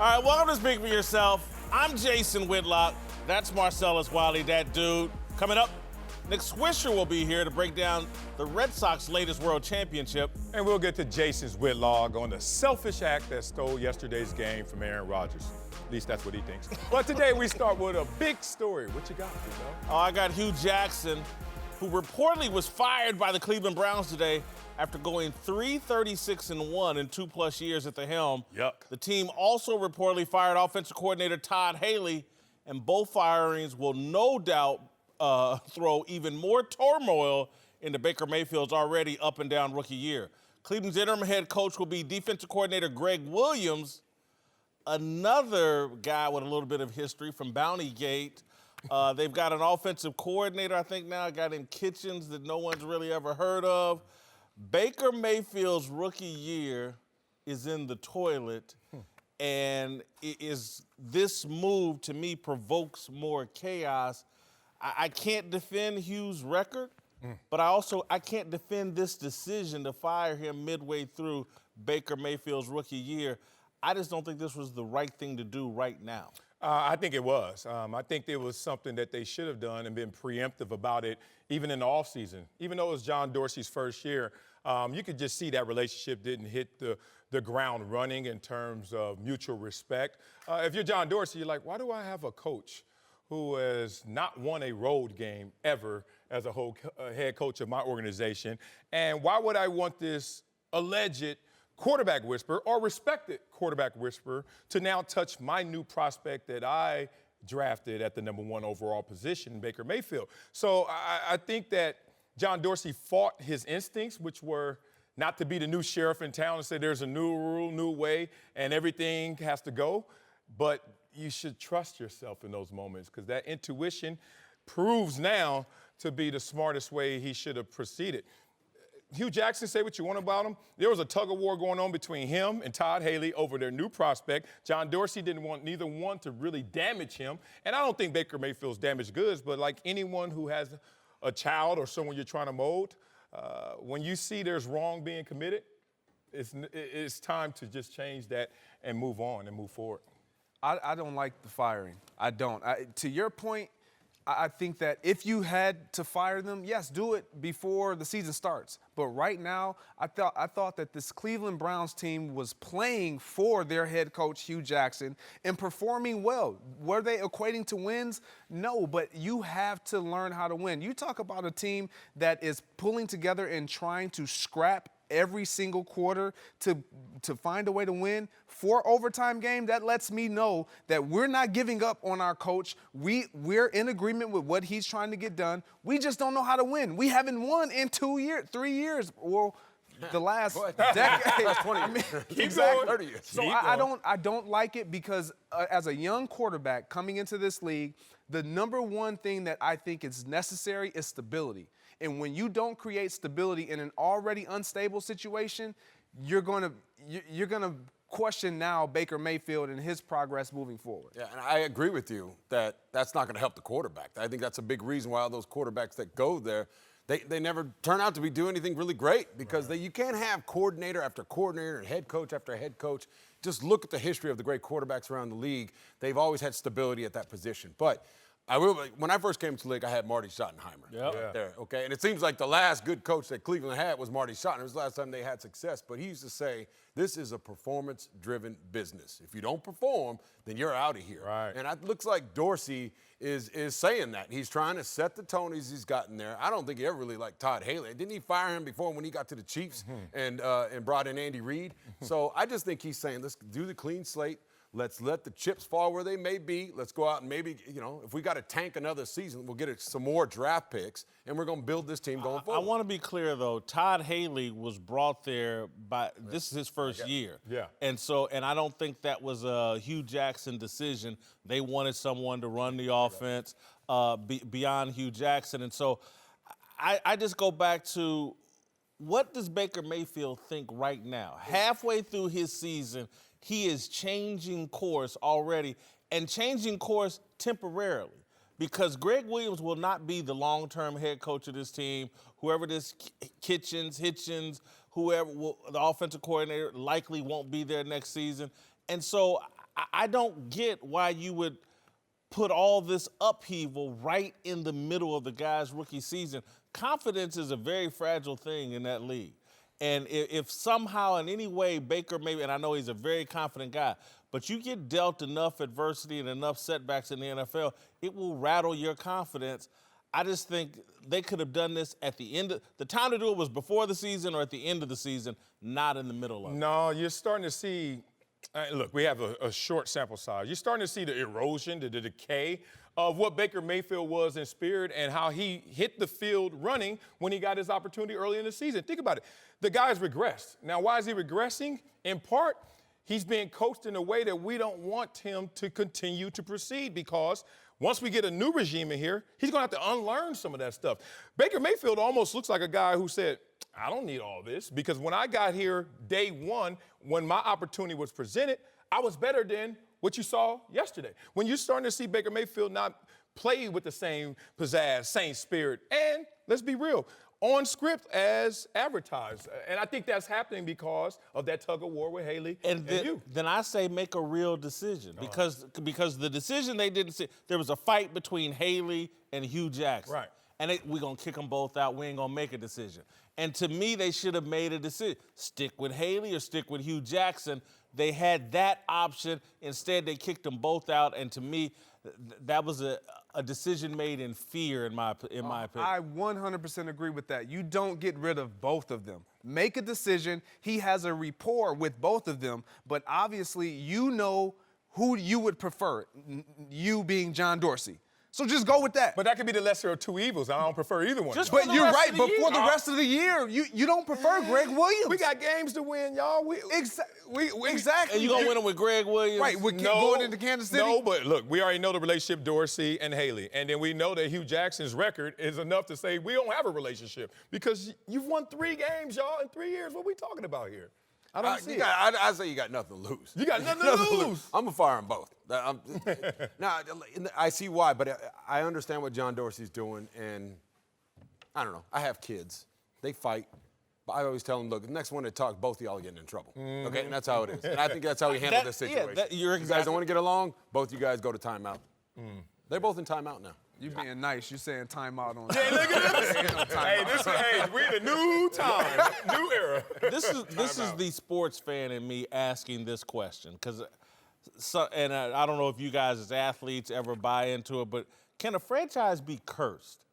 All right, welcome to Speak For Yourself. I'm Jason Whitlock. That's Marcellus Wiley, that dude. Coming up, Nick Swisher will be here to break down the Red Sox latest world championship. And we'll get to Jason's Whitlock on the selfish act that stole yesterday's game from Aaron Rodgers. At least that's what he thinks. But today we start with a big story. What you got, Hugo? Oh, I got Hugh Jackson, who reportedly was fired by the Cleveland Browns today after going 336-1 in 2+ years at the helm. Yuck. The team also reportedly fired offensive coordinator Todd Haley, and both firings will no doubt throw even more turmoil into Baker Mayfield's already up and down rookie year. Cleveland's interim head coach will be defensive coordinator Greg Williams, another guy with a little bit of history from Bountygate. They've got an offensive coordinator, I think now, a guy named Kitchens that no one's really ever heard of. Baker Mayfield's rookie year is in the toilet, and this move, to me, provokes more chaos. I can't defend Hugh's record, but I can't defend this decision to fire him midway through Baker Mayfield's rookie year. I just don't think this was the right thing to do right now. I think it was. I think it was something that they should have done and been preemptive about it, even in the offseason. Even though it was John Dorsey's first year, you could just see that relationship didn't hit the ground running in terms of mutual respect. If you're John Dorsey, you're like, why do I have a coach who has not won a road game ever as a head coach of my organization? And why would I want this alleged quarterback whisperer or respected quarterback whisperer to now touch my new prospect that I drafted at the #1 overall position, Baker Mayfield? So I think that John Dorsey fought his instincts, which were not to be the new sheriff in town and say there's a new rule, new way, and everything has to go. But you should trust yourself in those moments, because that intuition proves now to be the smartest way he should have proceeded. Hugh Jackson, say what you want about him. There was a tug-of-war going on between him and Todd Haley over their new prospect. John Dorsey didn't want neither one to really damage him. And I don't think Baker Mayfield's damaged goods, but like anyone who has a child or someone you're trying to mold, when you see there's wrong being committed, it's time to just change that and move on and move forward. I don't like the firing. I don't. To your point, I think that if you had to fire them, yes, do it before the season starts. But right now, I thought that this Cleveland Browns team was playing for their head coach, Hugh Jackson, and performing well. Were they equating to wins? No, but you have to learn how to win. You talk about a team that is pulling together and trying to scrap every single quarter to find a way to win. 4 overtime game, that lets me know that we're not giving up on our coach. We're in agreement with what he's trying to get done. We just don't know how to win. We haven't won in 3 years. Well, the last decade. That's 20 years. I mean, Keep exactly. going. 30 years. So I don't like it because as a young quarterback coming into this league, the #1 thing that I think is necessary is stability. And when you don't create stability in an already unstable situation, you're gonna question now Baker Mayfield and his progress moving forward. Yeah, and I agree with you that that's not going to help the quarterback. I think that's a big reason why all those quarterbacks that go there, they never turn out to be doing anything really great, because you can't have coordinator after coordinator and head coach after head coach. Just look at the history of the great quarterbacks around the league. They've always had stability at that position. But when I first came to the league, I had Marty Schottenheimer there, okay? And it seems like the last good coach that Cleveland had was Marty Schottenheimer. It was the last time they had success. But he used to say, this is a performance-driven business. If you don't perform, then you're out of here. Right. And it looks like Dorsey is saying that. He's trying to set the tone as he's gotten there. I don't think he ever really liked Todd Haley. Didn't he fire him before when he got to the Chiefs and brought in Andy Reid? So I just think he's saying, let's do the clean slate. Let's let the chips fall where they may be. Let's go out and maybe, if we got to tank another season, we'll get some more draft picks, and we're going to build this team going forward. I want to be clear, though. Todd Haley was brought there this is his first year. Yeah. And I don't think that was a Hugh Jackson decision. They wanted someone to run the offense beyond Hugh Jackson. And so I just go back to, what does Baker Mayfield think right now? Halfway through his season, he is changing course already, and changing course temporarily, because Greg Williams will not be the long-term head coach of this team. Whoever this Hitchens, whoever the offensive coordinator likely won't be there next season. And so I don't get why you would put all this upheaval right in the middle of the guy's rookie season. Confidence is a very fragile thing in that league. And if somehow in any way Baker maybe, and I know he's a very confident guy, but you get dealt enough adversity and enough setbacks in the NFL, it will rattle your confidence. I just think they could have done this at the end. The time to do it was before the season or at the end of the season, not in the middle of it. No, you're starting to see, look, we have a short sample size. You're starting to see the erosion, the decay of what Baker Mayfield was in spirit and how he hit the field running when he got his opportunity early in the season. Think about it. The guy's regressed. Now, why is he regressing? In part, he's being coached in a way that we don't want him to continue to proceed because once we get a new regime in here, he's going to have to unlearn some of that stuff. Baker Mayfield almost looks like a guy who said, I don't need all this because when I got here day one, when my opportunity was presented, I was better than what you saw yesterday. When you're starting to see Baker Mayfield not play with the same pizzazz, same spirit, and let's be real, on script as advertised. And I think that's happening because of that tug of war with Haley and you. Then I say make a real decision because the decision they didn't see, there was a fight between Haley and Hugh Jackson. Right. And we're going to kick them both out. We ain't going to make a decision. And to me, they should have made a decision. Stick with Haley or stick with Hugh Jackson. They had that option. Instead, they kicked them both out. And to me, that was a decision made in fear, in my opinion. I 100% agree with that. You don't get rid of both of them. Make a decision. He has a rapport with both of them. But obviously, you know who you would prefer, you being John Dorsey. So just go with that. But that could be the lesser of two evils. I don't prefer either one. Just But you're right. But for the year. rest of the year, you don't prefer Greg Williams. We got games to win, y'all. Exactly. And you going to win them with Greg Williams? Right, going into Kansas City? No, but look, we already know the relationship Dorsey and Haley. And then we know that Hugh Jackson's record is enough to say we don't have a relationship because you've won 3 games, y'all, in 3 years. What are we talking about here? I don't see it. I say you got nothing to lose. You got nothing to lose. I'm going to fire them both. Now, I see why, but I understand what John Dorsey's doing, and I don't know. I have kids. They fight. But I always tell them, look, the next one that talks, both of y'all are getting in trouble. Okay? And that's how it is. And I think that's how we handle this situation. You're You guys don't want to get along, both of you guys go to timeout. They're both in timeout now. You being nice. You saying timeout on. Hey, look at this. We're in a new time, new era. This is the sports fan in me asking this question because, and I don't know if you guys as athletes ever buy into it, but can a franchise be cursed?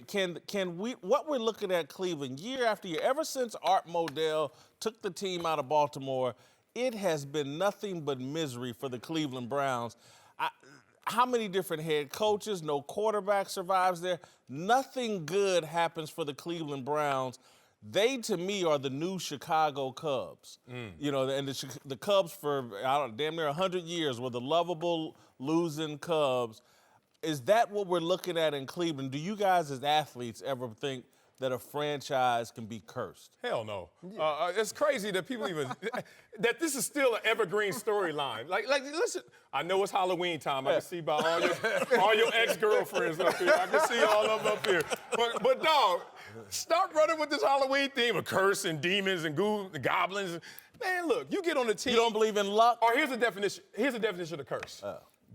Can we? What we're looking at Cleveland year after year, ever since Art Modell took the team out of Baltimore, it has been nothing but misery for the Cleveland Browns. How many different head coaches, no quarterback survives there. Nothing good happens for the Cleveland Browns. They, to me, are the new Chicago Cubs. You know, and the Cubs for damn near 100 years were the lovable losing Cubs. Is that what we're looking at in Cleveland? Do you guys as athletes ever think that a franchise can be cursed? Hell no. It's crazy that people even that this is still an evergreen storyline. Like, listen. I know it's Halloween time. I can see by all your ex-girlfriends up here. I can see all of them up here. But dog, stop running with this Halloween theme of curse and demons and goblins. Man, look, you get on the team. You don't believe in luck? Or here's the definition. Here's the definition of curse.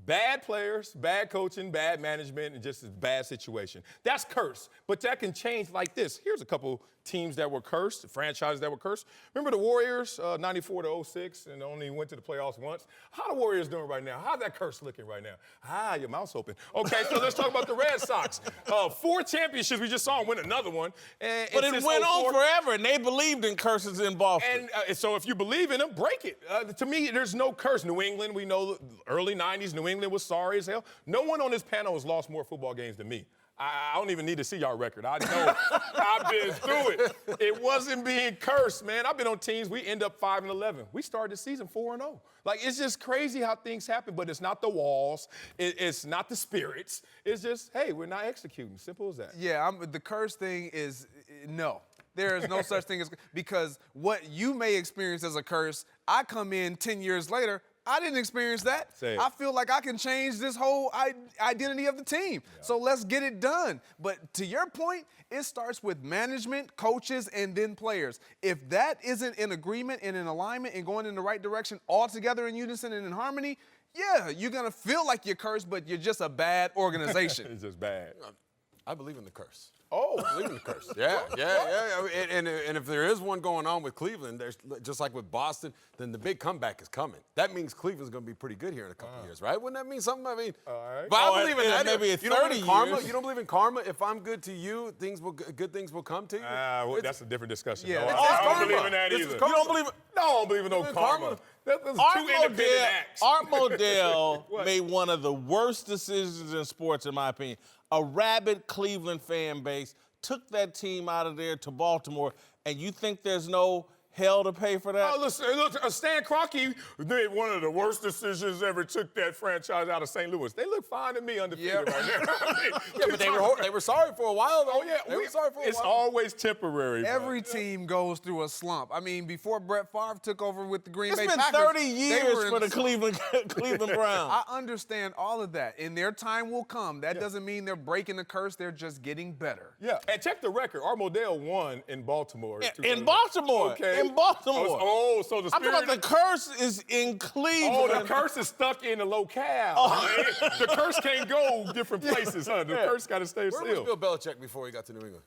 Bad players, bad coaching, bad management, and just a bad situation. That's curse. But that can change like this. Here's a couple teams that were cursed, franchises that were cursed. Remember the Warriors, 94 to 06, and only went to the playoffs once? How the Warriors doing right now? How's that curse looking right now? Your mouth's open. Okay, so let's talk about the Red Sox. 4 championships. We just saw them win another one. But it went on forever, and they believed in curses in Boston. And so if you believe in them, break it. To me, there's no curse. New England, we know early 90s, New England was sorry as hell. No one on this panel has lost more football games than me. I don't even need to see y'all record. I know. I've been through it. It wasn't being cursed, man. I've been on teams, we end up 5-11. We started the season 4-0. Like, it's just crazy how things happen, but it's not the walls. It's not the spirits. It's just, hey, we're not executing. Simple as that. Yeah, the curse thing is no. There is no such thing as, because what you may experience as a curse, I come in 10 years later, I didn't experience that. Say it. I feel like I can change this whole identity of the team. Yeah. So let's get it done. But to your point, it starts with management, coaches, and then players. If that isn't in agreement and in alignment and going in the right direction all together in unison and in harmony, yeah, you're going to feel like you're cursed, but you're just a bad organization. It's just bad. I believe in the curse. Oh, I believe in the curse. Yeah. And if there is one going on with Cleveland, there's just like with Boston, then the big comeback is coming. That means Cleveland's going to be pretty good here in a couple of years, right? Wouldn't that mean something? I mean, right. But I believe in that. Maybe you don't believe in karma? years. You don't believe in karma? If I'm good to you, good things will come to you. Well, that's a different discussion. Yeah, no, it's I don't karma. believe in that This either. is karma. You don't believe it? No, I don't believe in no karma. That's two independent acts. Art Modell What? made one of the worst decisions in sports, in my opinion. A rabid Cleveland fan base took that team out of there to Baltimore, and you think there's no hell to pay for that? Oh, look, Stan Kroenke made one of the worst decisions ever, took that franchise out of St. Louis. They look fine to me undefeated right now. But they were sorry for a while, though. Oh, yeah. They were sorry for a while. It's always temporary. Every team goes through a slump. I mean, before Brett Favre took over with the Green Bay It's been Packers, 30 they years were in for the a slump. Cleveland Browns. I understand all of that, and their time will come. That doesn't mean they're breaking the curse. They're just getting better. Yeah, and check the record. Art Modell won in Baltimore. In Baltimore. Okay. In Baltimore. So the I'm talking spirit... about the curse is in Cleveland. Oh, the curse is stuck in the locale. Man. The curse can't go different places, huh? The curse got to stay Where still. was Bill Belichick before he got to New England?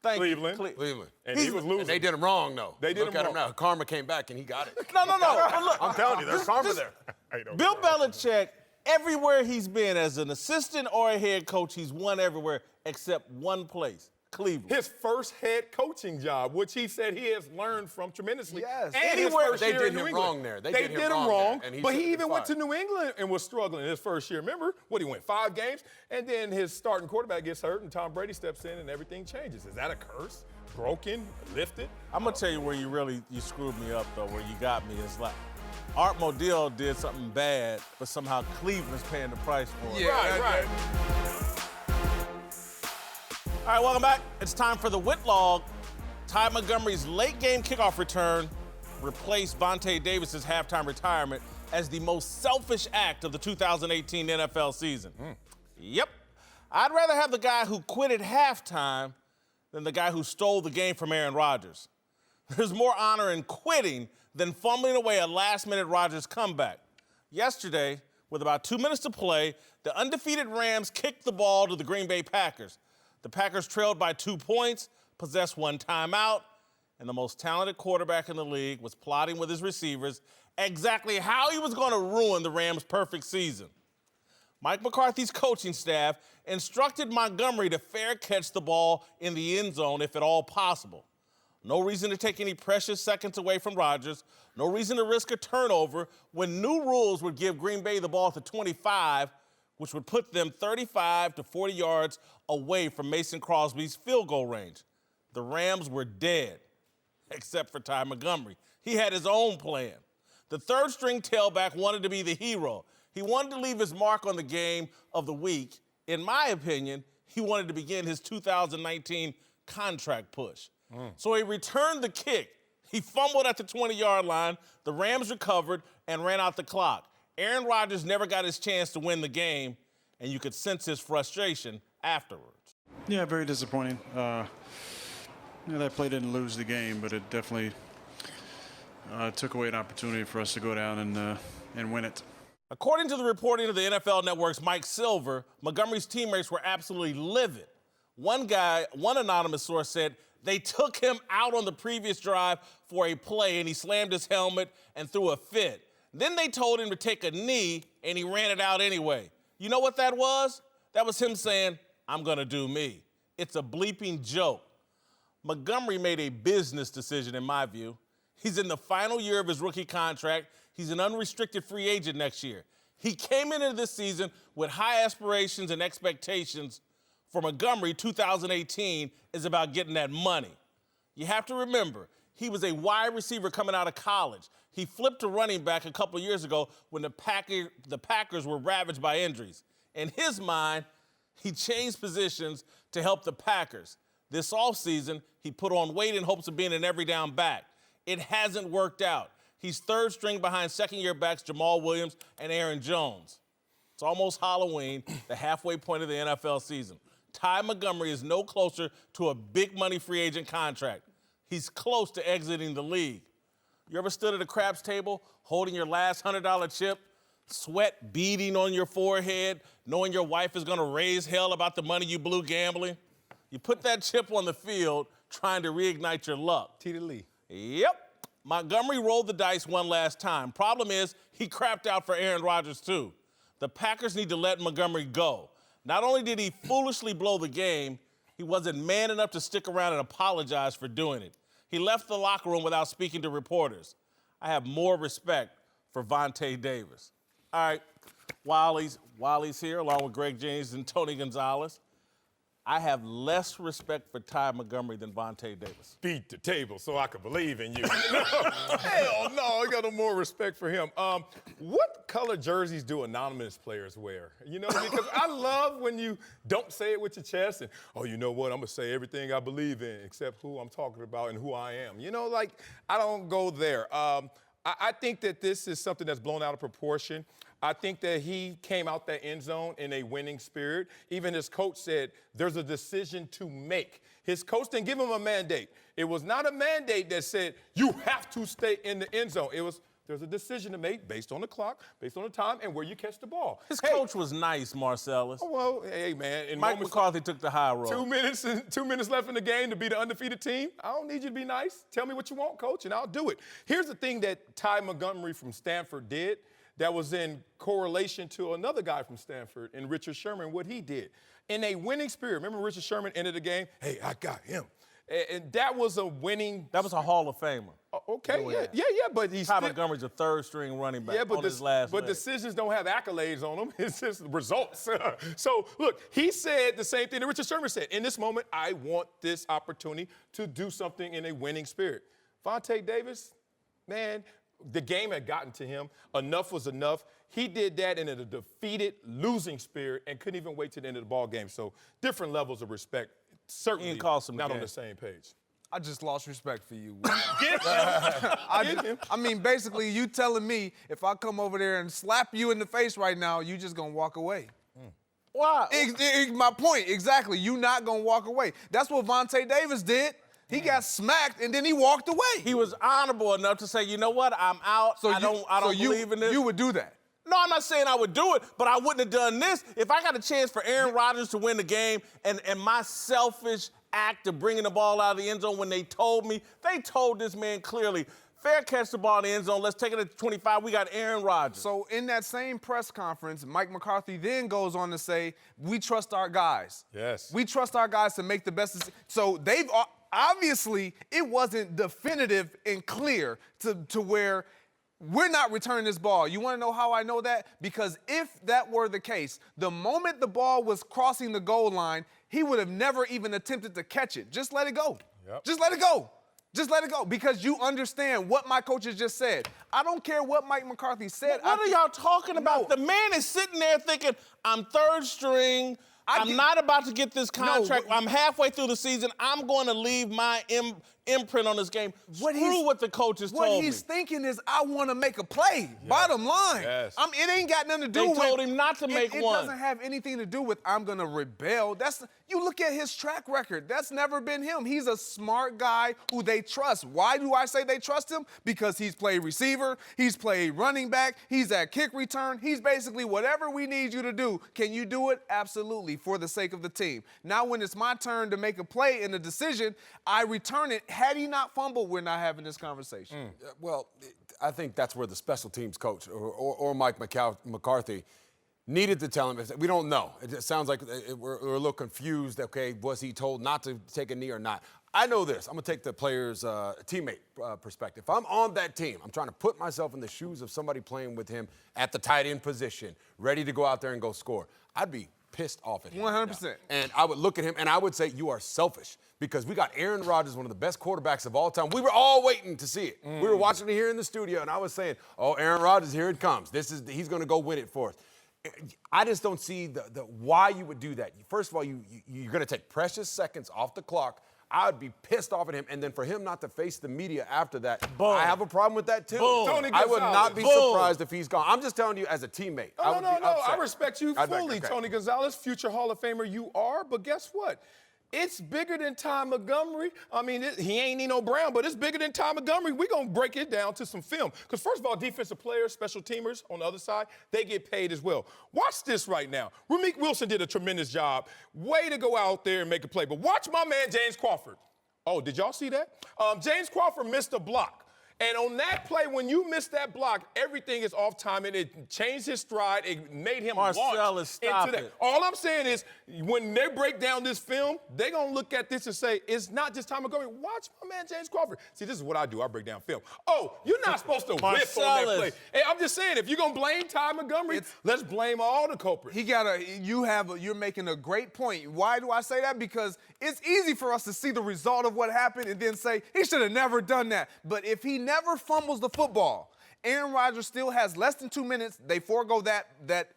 Thank you. Cleveland. Cleveland. And he was losing. And they did him wrong, though. They did Look him at him wrong. now. Karma came back, and he got it. No. But look, I'm telling you, there's karma there. Bill Belichick, everywhere he's been as an assistant or a head coach, he's won everywhere except one place, Cleveland. His first head coaching job, which he said he has learned from tremendously. Yes. And his Anywhere- first They year did in New him England. wrong there. They did did him him wrong. wrong there, and he But should he have even been went to fired. New England and was struggling in his first year. Remember what he went 5 games, and then his starting quarterback gets hurt, and Tom Brady steps in, and everything changes. Is that a curse? Broken? Lifted? I'm gonna tell you where you screwed me up though, where you got me. It's like Art Modell did something bad, but somehow Cleveland's paying the price for it. Yeah, Right. All right, welcome back. It's time for the Whitlock. Ty Montgomery's late game kickoff return replaced Vontae Davis's halftime retirement as the most selfish act of the 2018 NFL season. Yep. I'd rather have the guy who quit at halftime than the guy who stole the game from Aaron Rodgers. There's more honor in quitting than fumbling away a last-minute Rodgers comeback. Yesterday, with about 2 minutes to play, the undefeated Rams kicked the ball to the Green Bay Packers. The Packers trailed by 2 points, possessed 1 timeout, and the most talented quarterback in the league was plotting with his receivers exactly how he was going to ruin the Rams' perfect season. Mike McCarthy's coaching staff instructed Montgomery to fair catch the ball in the end zone if at all possible. No reason to take any precious seconds away from Rodgers. No reason to risk a turnover when new rules would give Green Bay the ball at the 25, which would put them 35 to 40 yards away from Mason Crosby's field goal range. The Rams were dead, except for Ty Montgomery. He had his own plan. The third-string tailback wanted to be the hero. He wanted to leave his mark on the game of the week. In my opinion, he wanted to begin his 2019 contract push. So he returned the kick. He fumbled at the 20-yard line. The Rams recovered and ran out the clock. Aaron Rodgers never got his chance to win the game, and you could sense his frustration afterwards. Yeah, very disappointing. That play didn't lose the game, but it definitely took away an opportunity for us to go down and win it. According to the reporting of the NFL Network's Mike Silver, Montgomery's teammates were absolutely livid. One anonymous source said they took him out on the previous drive for a play, and he slammed his helmet and threw a fit. Then they told him to take a knee, and he ran it out anyway. You know what that was? That was him saying, I'm going to do me. It's a bleeping joke. Montgomery made a business decision, in my view. He's in the final year of his rookie contract. He's an unrestricted free agent next year. He came into this season with high aspirations and expectations. For Montgomery, 2018 is about getting that money. You have to remember, he was a wide receiver coming out of college. He flipped to running back a couple years ago when the Packers were ravaged by injuries. In his mind, he changed positions to help the Packers. This offseason, he put on weight in hopes of being an every down back. It hasn't worked out. He's third string behind second-year backs Jamal Williams and Aaron Jones. It's almost Halloween, the halfway point of the NFL season. Ty Montgomery is no closer to a big money free agent contract. He's close to exiting the league. You ever stood at a craps table holding your last $100 chip, sweat beading on your forehead, knowing your wife is gonna raise hell about the money you blew gambling? You put that chip on the field trying to reignite your luck. T to Lee. Yep. Montgomery rolled the dice one last time. Problem is, he crapped out for Aaron Rodgers too. The Packers need to let Montgomery go. Not only did he foolishly blow the game, he wasn't man enough to stick around and apologize for doing it. He left the locker room without speaking to reporters. I have more respect for Vontae Davis. All right, Wiley's here along with Greg James and Tony Gonzalez. I have less respect for Ty Montgomery than Vontae Davis. Beat the table so I can believe in you. Hell no, I got no more respect for him. What color jerseys do anonymous players wear? You know, because I love when you don't say it with your chest and, oh, you know what, I'm going to say everything I believe in except who I'm talking about and who I am. You know, like, I don't go there. I think that this is something that's blown out of proportion. I think that he came out that end zone in a winning spirit. Even his coach said there's a decision to make. His coach didn't give him a mandate. It was not a mandate that said you have to stay in the end zone. It was there's a decision to make based on the clock, based on the time, and where you catch the ball. His coach was nice, Marcellus. Oh, well, hey, man. Mike McCarthy took the high road. 2 minutes left in the game to be the undefeated team. I don't need you to be nice. Tell me what you want, coach, and I'll do it. Here's the thing that Ty Montgomery from Stanford did that was in correlation to another guy from Stanford and Richard Sherman, what he did. In a winning spirit, remember Richard Sherman ended the game? Hey, I got him. And that was a winning. That was a Hall of Famer. Okay, yeah, but he's Ty Montgomery's a third-string running back on his last leg. Decisions don't have accolades on them. It's just results. So, look, he said the same thing that Richard Sherman said. In this moment, I want this opportunity to do something in a winning spirit. Vontae Davis, man, the game had gotten to him. Enough was enough. He did that in a defeated, losing spirit and couldn't even wait to the end of the ball game. So different levels of respect, certainly not on the same page. I just lost respect for you. Get him. I mean, basically, you telling me if I come over there and slap you in the face right now, you just gonna walk away. Why? My point, exactly. You not gonna walk away. That's what Vontae Davis did. He got smacked and then he walked away. He was honorable enough to say, you know what, I'm out. I don't believe in this. You would do that. No, I'm not saying I would do it, but I wouldn't have done this. If I got a chance for Aaron Rodgers to win the game and my selfish act of bringing the ball out of the end zone when they told this man clearly, fair catch the ball in the end zone, let's take it at 25, we got Aaron Rodgers. So in that same press conference, Mike McCarthy then goes on to say, we trust our guys. Yes. We trust our guys to make the best decision. So they've, obviously, it wasn't definitive and clear to where we're not returning this ball. You want to know how I know that? Because if that were the case, the moment the ball was crossing the goal line, he would have never even attempted to catch it. Just let it go. Yep. Just let it go. Just let it go. Because you understand what my coaches just said. I don't care what Mike McCarthy said. What are y'all talking about? No. The man is sitting there thinking, I'm third string. I'm not about to get this contract. I'm halfway through the season. I'm going to leave my imprint on this game. Screw what the coaches told me. What he's thinking is, I want to make a play. Yes. Bottom line. Yes. It ain't got nothing to do with. They told him not to make one. It doesn't have anything to do with I'm going to rebel. You look at his track record. That's never been him. He's a smart guy who they trust. Why do I say they trust him? Because he's played receiver. He's played running back. He's at kick return. He's basically whatever we need you to do. Can you do it? Absolutely, for the sake of the team. Now, when it's my turn to make a play and a decision, I return it. Had he not fumbled, we're not having this conversation. Well, I think that's where the special teams coach or Mike McCarthy needed to tell him. We don't know. It sounds like we're a little confused. Okay, was he told not to take a knee or not? I know this. I'm going to take the player's teammate perspective. If I'm on that team, I'm trying to put myself in the shoes of somebody playing with him at the tight end position, ready to go out there and go score. I'd be pissed off at him. 100%. And I would look at him and I would say, you are selfish, because we got Aaron Rodgers, one of the best quarterbacks of all time. We were all waiting to see it. We were watching it here in the studio, and I was saying, oh, Aaron Rodgers, here it comes. He's going to go win it for us. I just don't see the why you would do that. First of all, you're going to take precious seconds off the clock. I would be pissed off at him. And then for him not to face the media after that, Boom. I have a problem with that too. Boom. Tony I would not be Gonzalez. surprised if he's gone. I'm just telling you as a teammate. I No, would no, be no. upset. I respect you I'd be like, fully, okay. Tony Gonzalez, future Hall of Famer you are. But guess what? It's bigger than Ty Montgomery. I mean, he ain't Nino Brown, but it's bigger than Ty Montgomery. We're going to break it down to some film. Because first of all, defensive players, special teamers on the other side, they get paid as well. Watch this right now. Ramik Wilson did a tremendous job. Way to go out there and make a play. But watch my man, James Crawford. Oh, did y'all see that? James Crawford missed a block. And on that play, when you miss that block, everything is off time, and it changed his stride. It made him launch stop into that. it. All I'm saying is, when they break down this film, they're going to look at this and say, it's not just Ty Montgomery. Watch my man James Crawford. See, this is what I do. I break down film. Oh, you're not supposed to whip on that play. Marcellus. Hey, I'm just saying, if you're going to blame Ty Montgomery, let's blame all the culprits. You're making a great point. Why do I say that? Because it's easy for us to see the result of what happened and then say, he should have never done that. But if he never fumbles the football, Aaron Rodgers still has less than 2 minutes. They forego that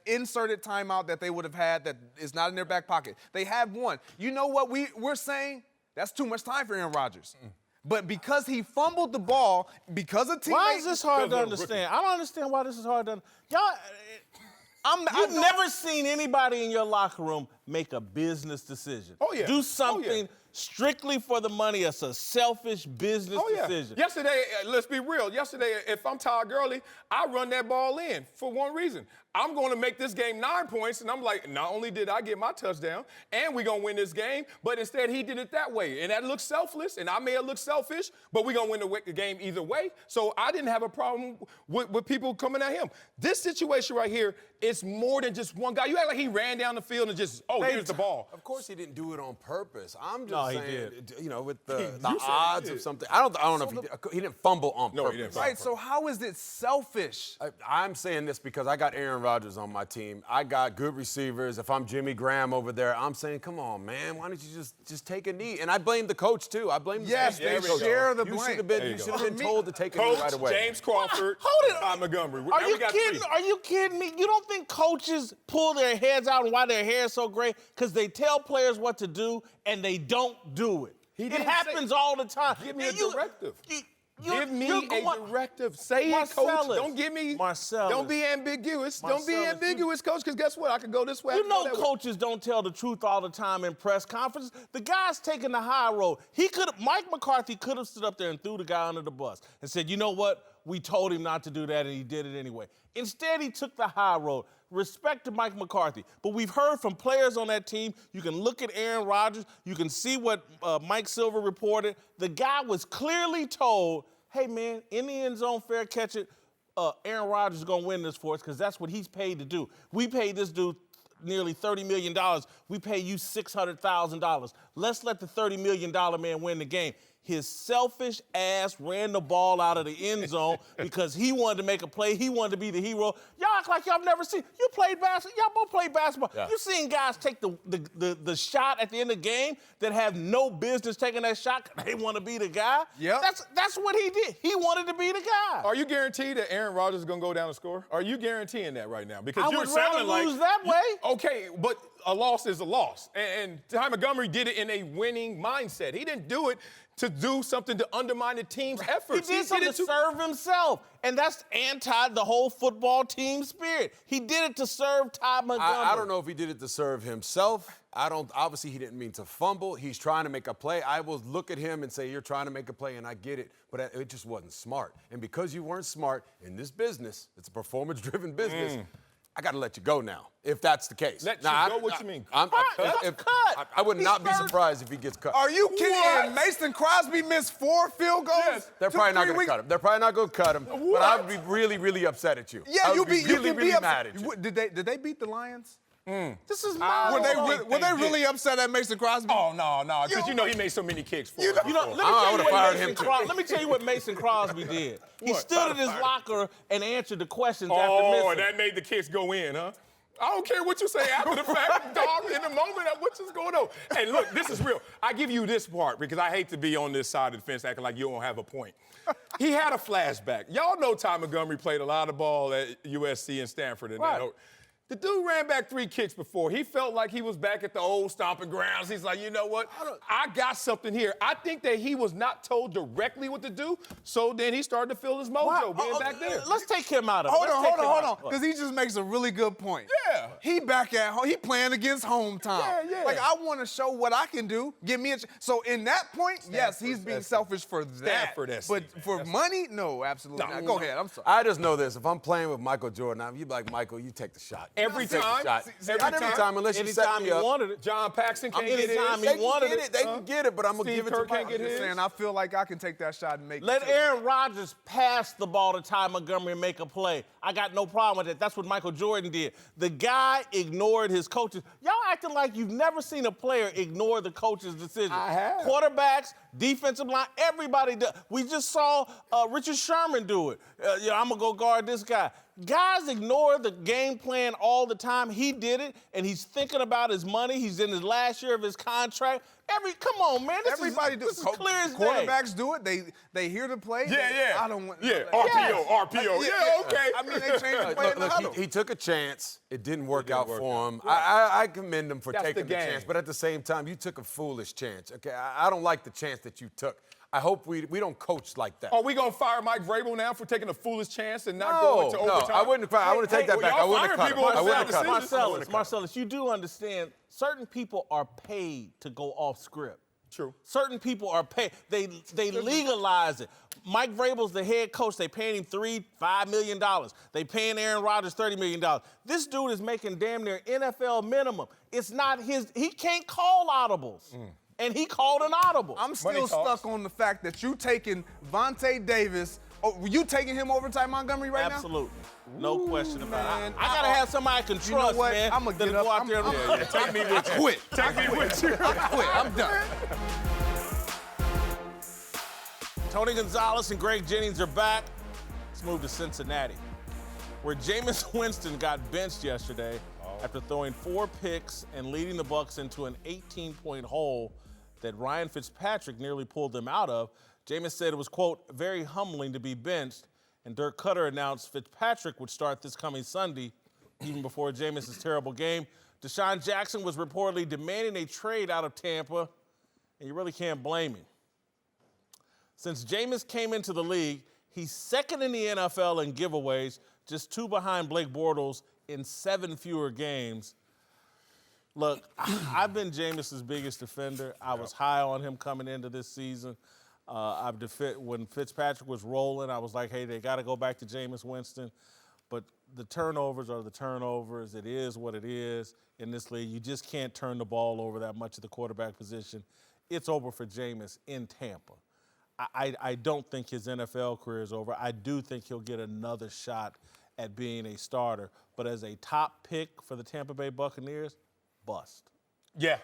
inserted timeout that they would have had that is not in their back pocket. They have one. You know what we're saying? That's too much time for Aaron Rodgers. But because he fumbled the ball, because of teammates... Why is this hard to understand? I don't understand why this is hard to understand. You've never seen anybody in your locker room make a business decision. Oh, yeah. Do something strictly for the money. It's a selfish business decision. Yesterday, let's be real. Yesterday, if I'm Todd Gurley, I run that ball in for one reason. I'm going to make this game 9 points, and I'm like, not only did I get my touchdown, and we're going to win this game, but instead he did it that way. And that looks selfless, and I may have looked selfish, but we're going to win the game either way. So I didn't have a problem with people coming at him. This situation right here is more than just one guy. You act like he ran down the field and just, here's the ball. Of course he didn't do it on purpose. I'm just he saying, did. you know, with the You said he odds did. of something. I don't know if he didn't fumble on purpose. No, he didn't fumble. Right, so how is it selfish? I'm saying this because I got Aaron Rodgers on my team. I got good receivers. If I'm Jimmy Graham over there, I'm saying, come on, man, why don't you just take a knee? And I blame the coach too. I blame the Yes, coach. they share the You blame. should have been told to take a knee Coach right away. James Crawford, Hold it. Ty Montgomery. Are Now you we got kidding? 3. Are you kidding me? You don't think coaches pull their heads out and why their hair is so gray? Because they tell players what to do and they don't do it. It didn't happens all the time. Give me And a directive. you're Give me going- a directive. Say it, coach. Marcellus. Don't give me. Marcellus. Don't be ambiguous. Don't be Marcellus, ambiguous, coach. Because guess what? I could go this way. I You could go know that way. coaches don't tell the truth all the time in press conferences. The guy's taking the high road. Mike McCarthy could have stood up there and threw the guy under the bus and said, you know what? We told him not to do that, and he did it anyway. Instead, he took the high road. Respect to Mike McCarthy. But we've heard from players on that team. You can look at Aaron Rodgers. You can see what Mike Silver reported. The guy was clearly told, hey, man, in the end zone, fair catch it, Aaron Rodgers is going to win this for us because that's what he's paid to do. We paid this dude nearly $30 million. We pay you $600,000. Let's let the $30 million man win the game. His selfish ass ran the ball out of the end zone because he wanted to make a play. He wanted to be the hero. Y'all act like y'all never seen. You played basketball. Y'all both played basketball. Yeah. You seen guys take the shot at the end of the game that have no business taking that shot. They want to be the guy. Yep. That's what he did. He wanted to be the guy. Are you guaranteed that Aaron Rodgers is going to go down and score? Are you guaranteeing that right now? Because I you're would rather sounding like lose that way. Okay, but a loss is a loss. And Ty Montgomery did it in a winning mindset. He didn't do it to do something to undermine the team's He efforts. did something to serve himself, and that's anti the whole football team spirit. He did it to serve Ty Montgomery. I don't know if he did it to serve himself. Obviously, he didn't mean to fumble. He's trying to make a play. I will look at him and say, you're trying to make a play, and I get it, but it just wasn't smart. And because you weren't smart in this business, it's a performance-driven business, I got to let you go now, if that's the case. Let you go? What you mean? Cut. I would not be surprised if he gets cut. Are you kidding? What? And Mason Crosby missed 4 field goals? Yes. They're probably not going to cut him. They're probably not going to cut him. But I would be really, really upset at you. Yeah, I you would be really, really upset. mad at you. Did they beat the Lions? This is my Were they really upset at Mason Crosby? Oh, no, because you know he made so many kicks for let me I tell would've you fired what him Mason too. Let me tell you what Mason Crosby did. He What? stood in his locker and answered the questions after Oh, missing. and that made the kicks go in, huh? I don't care what you say after the fact, dog. In the moment, what's just going on? And look, this is real. I give you this part because I hate to be on this side of the fence acting like you don't have a point. He had a flashback. Y'all know Ty Montgomery played a lot of ball at USC and Stanford. And Right. The dude ran back 3 kicks before. He felt like he was back at the old stomping grounds. He's like, you know what? I got something here. I think that he was not told directly what to do, so then he started to feel his mojo being back there. Let's take him out of it. Hold on, because he just makes a really good point. Yeah. He back at home. He playing against hometown. Yeah. Like, I want to show what I can do. Give me a So in that point, yes, he's being selfish for that. Stanford, but for money, no, absolutely not. Go ahead. I'm sorry. I just know this. If I'm playing with Michael Jordan, you'd be like, Michael, you take the shot. Every Take the time. shot. Every Not every time. time, unless you set Anytime me he up. wanted it. John Paxson can't get Anytime his. he wanted it. They can get it, but I'm going to Steve give it Kerr to can't Michael. get his. Saying I feel like I can take that shot and make Let it. too. Aaron Rodgers pass the ball to Ty Montgomery and make a play. I got no problem with it. That's what Michael Jordan did. The guy ignored his coaches. Y'all acting like you've never seen a player ignore the coach's decision. I have. Quarterbacks, defensive line, everybody does. We just saw Richard Sherman do it. I'm going to go guard this guy. Guys ignore the game plan all the time. He did it, and he's thinking about his money. He's in his last year of his contract. Come on, man. Everybody This is do. clear as day. Quarterbacks do it. They hear the play. Yeah. I don't want. Yeah, Yes. RPO. Yeah, okay. I mean, they changed the play in the huddle. Look, he took a chance. It didn't work out for him. I commend him for That's taking the the game. chance, but at the same time, you took a foolish chance. Okay, I don't like the chance that you took. I hope we don't coach like that. Are we going to fire Mike Vrabel now for taking a foolish chance and not going to overtime? I wouldn't. I wouldn't take that back. I y'all wouldn't firing have cut people him. I on wouldn't have Saturday. cut him. Marcellus, you do understand certain people are paid to go off script. True. Certain people are paid. They legalize it. Mike Vrabel's the head coach. They paying him $5 million. They paying Aaron Rodgers $30 million. This dude is making damn near NFL minimum. It's not his. He can't call audibles. And he called an audible. I'm still Money talks. stuck on the fact that you taking Vontae Davis. Oh, you taking him over Ty Montgomery right Absolutely. No question about man. it. I gotta have somebody I can trust, You know what? man. I'm gonna that'll get up. go out there and Take me with you. quit. Take me with you. I quit. I'm done. Tony Gonzalez and Greg Jennings are back. Let's move to Cincinnati, where Jameis Winston got benched yesterday after throwing 4 picks and leading the Bucs into an 18-point hole that Ryan Fitzpatrick nearly pulled them out of. Jameis said it was, quote, very humbling to be benched, and Dirk Cutter announced Fitzpatrick would start this coming Sunday, even before Jameis' terrible game. Deshaun Jackson was reportedly demanding a trade out of Tampa, and you really can't blame him. Since Jameis came into the league, he's second in the NFL in giveaways, just 2 behind Blake Bortles in 7 fewer games. Look, I've been Jameis' biggest defender. I was high on him coming into this season. When Fitzpatrick was rolling, I was like, hey, they got to go back to Jameis Winston. But the turnovers are the turnovers. It is what it is in this league. You just can't turn the ball over that much at the quarterback position. It's over for Jameis in Tampa. I don't think his NFL career is over. I do think he'll get another shot at being a starter. But as a top pick for the Tampa Bay Buccaneers, bust. Yeah,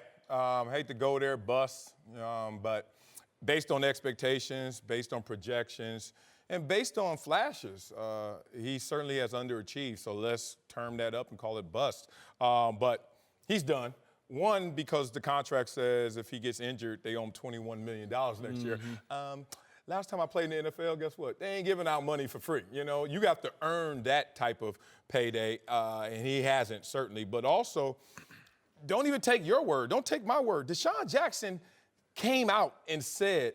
hate to go there, bust, but based on expectations, based on projections, and based on flashes, he certainly has underachieved. So let's term that up and call it bust. But he's done. One, because the contract says if he gets injured, they owe him $21 million next year. Last time I played in the NFL, guess what? They ain't giving out money for free. You know, you have to earn that type of payday, and he hasn't, certainly. But also, don't even take your word. Don't take my word. Deshaun Jackson came out and said,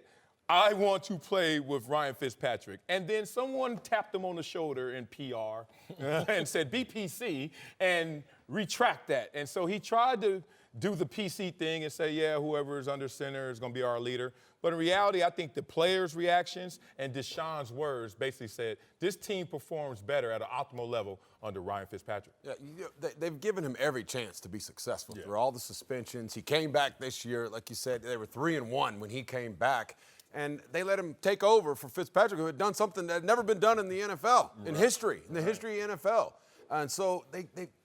I want to play with Ryan Fitzpatrick. And then someone tapped him on the shoulder in PR and said, BPC, and retract that. And so he tried to do the PC thing and say, yeah, whoever is under center is going to be our leader. But in reality, I think the players' reactions and Deshaun's words basically said, this team performs better at an optimal level under Ryan Fitzpatrick. Yeah, they've given him every chance to be successful through all the suspensions. He came back this year, like you said, they were 3-1 when he came back. And they let him take over for Fitzpatrick, who had done something that had never been done in the NFL, in the history of the NFL. And so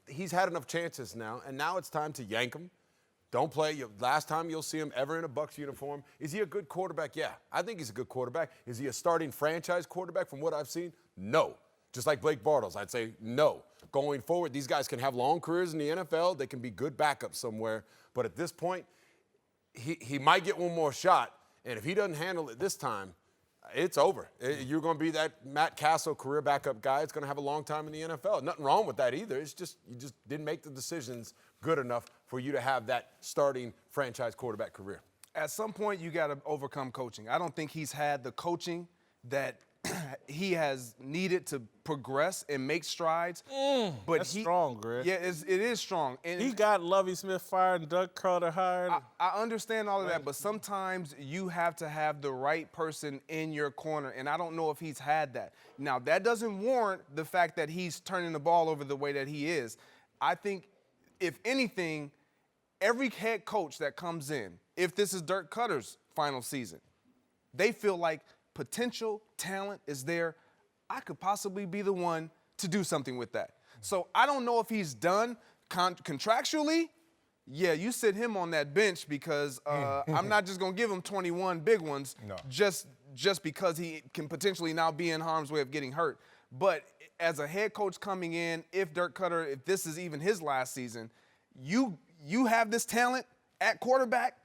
he's had enough chances now, and now it's time to yank him. Don't play. Last time you'll see him ever in a Bucs uniform. Is he a good quarterback? Yeah, I think he's a good quarterback. Is he a starting franchise quarterback from what I've seen? No. Just like Blake Bortles, I'd say no. Going forward, these guys can have long careers in the NFL. They can be good backups somewhere. But at this point, he might get one more shot. And if he doesn't handle it this time, It's over. You're going to be that Matt Castle career backup guy. It's going to have a long time in the NFL. Nothing wrong with that either. It's just you just didn't make the decisions good enough for you to have that starting franchise quarterback career. At some point, you got to overcome coaching. I don't think he's had the coaching that he has needed to progress and make strides. But That's strong, Greg. Yeah, it is strong. And He got Lovie Smith fired and Doug Carter hired. I understand all of that, but sometimes you have to have the right person in your corner, and I don't know if he's had that. Now, that doesn't warrant the fact that he's turning the ball over the way that he is. I think, if anything, every head coach that comes in, if this is Dirk Cutter's final season, they feel like potential talent is there. I could possibly be the one to do something with that. So I don't know if he's done contractually. Yeah, you sit him on that bench because I'm not just going to give him 21 big ones just because he can potentially now be in harm's way of getting hurt. But as a head coach coming in, if Dirk Cutter, if this is even his last season, you have this talent at quarterback,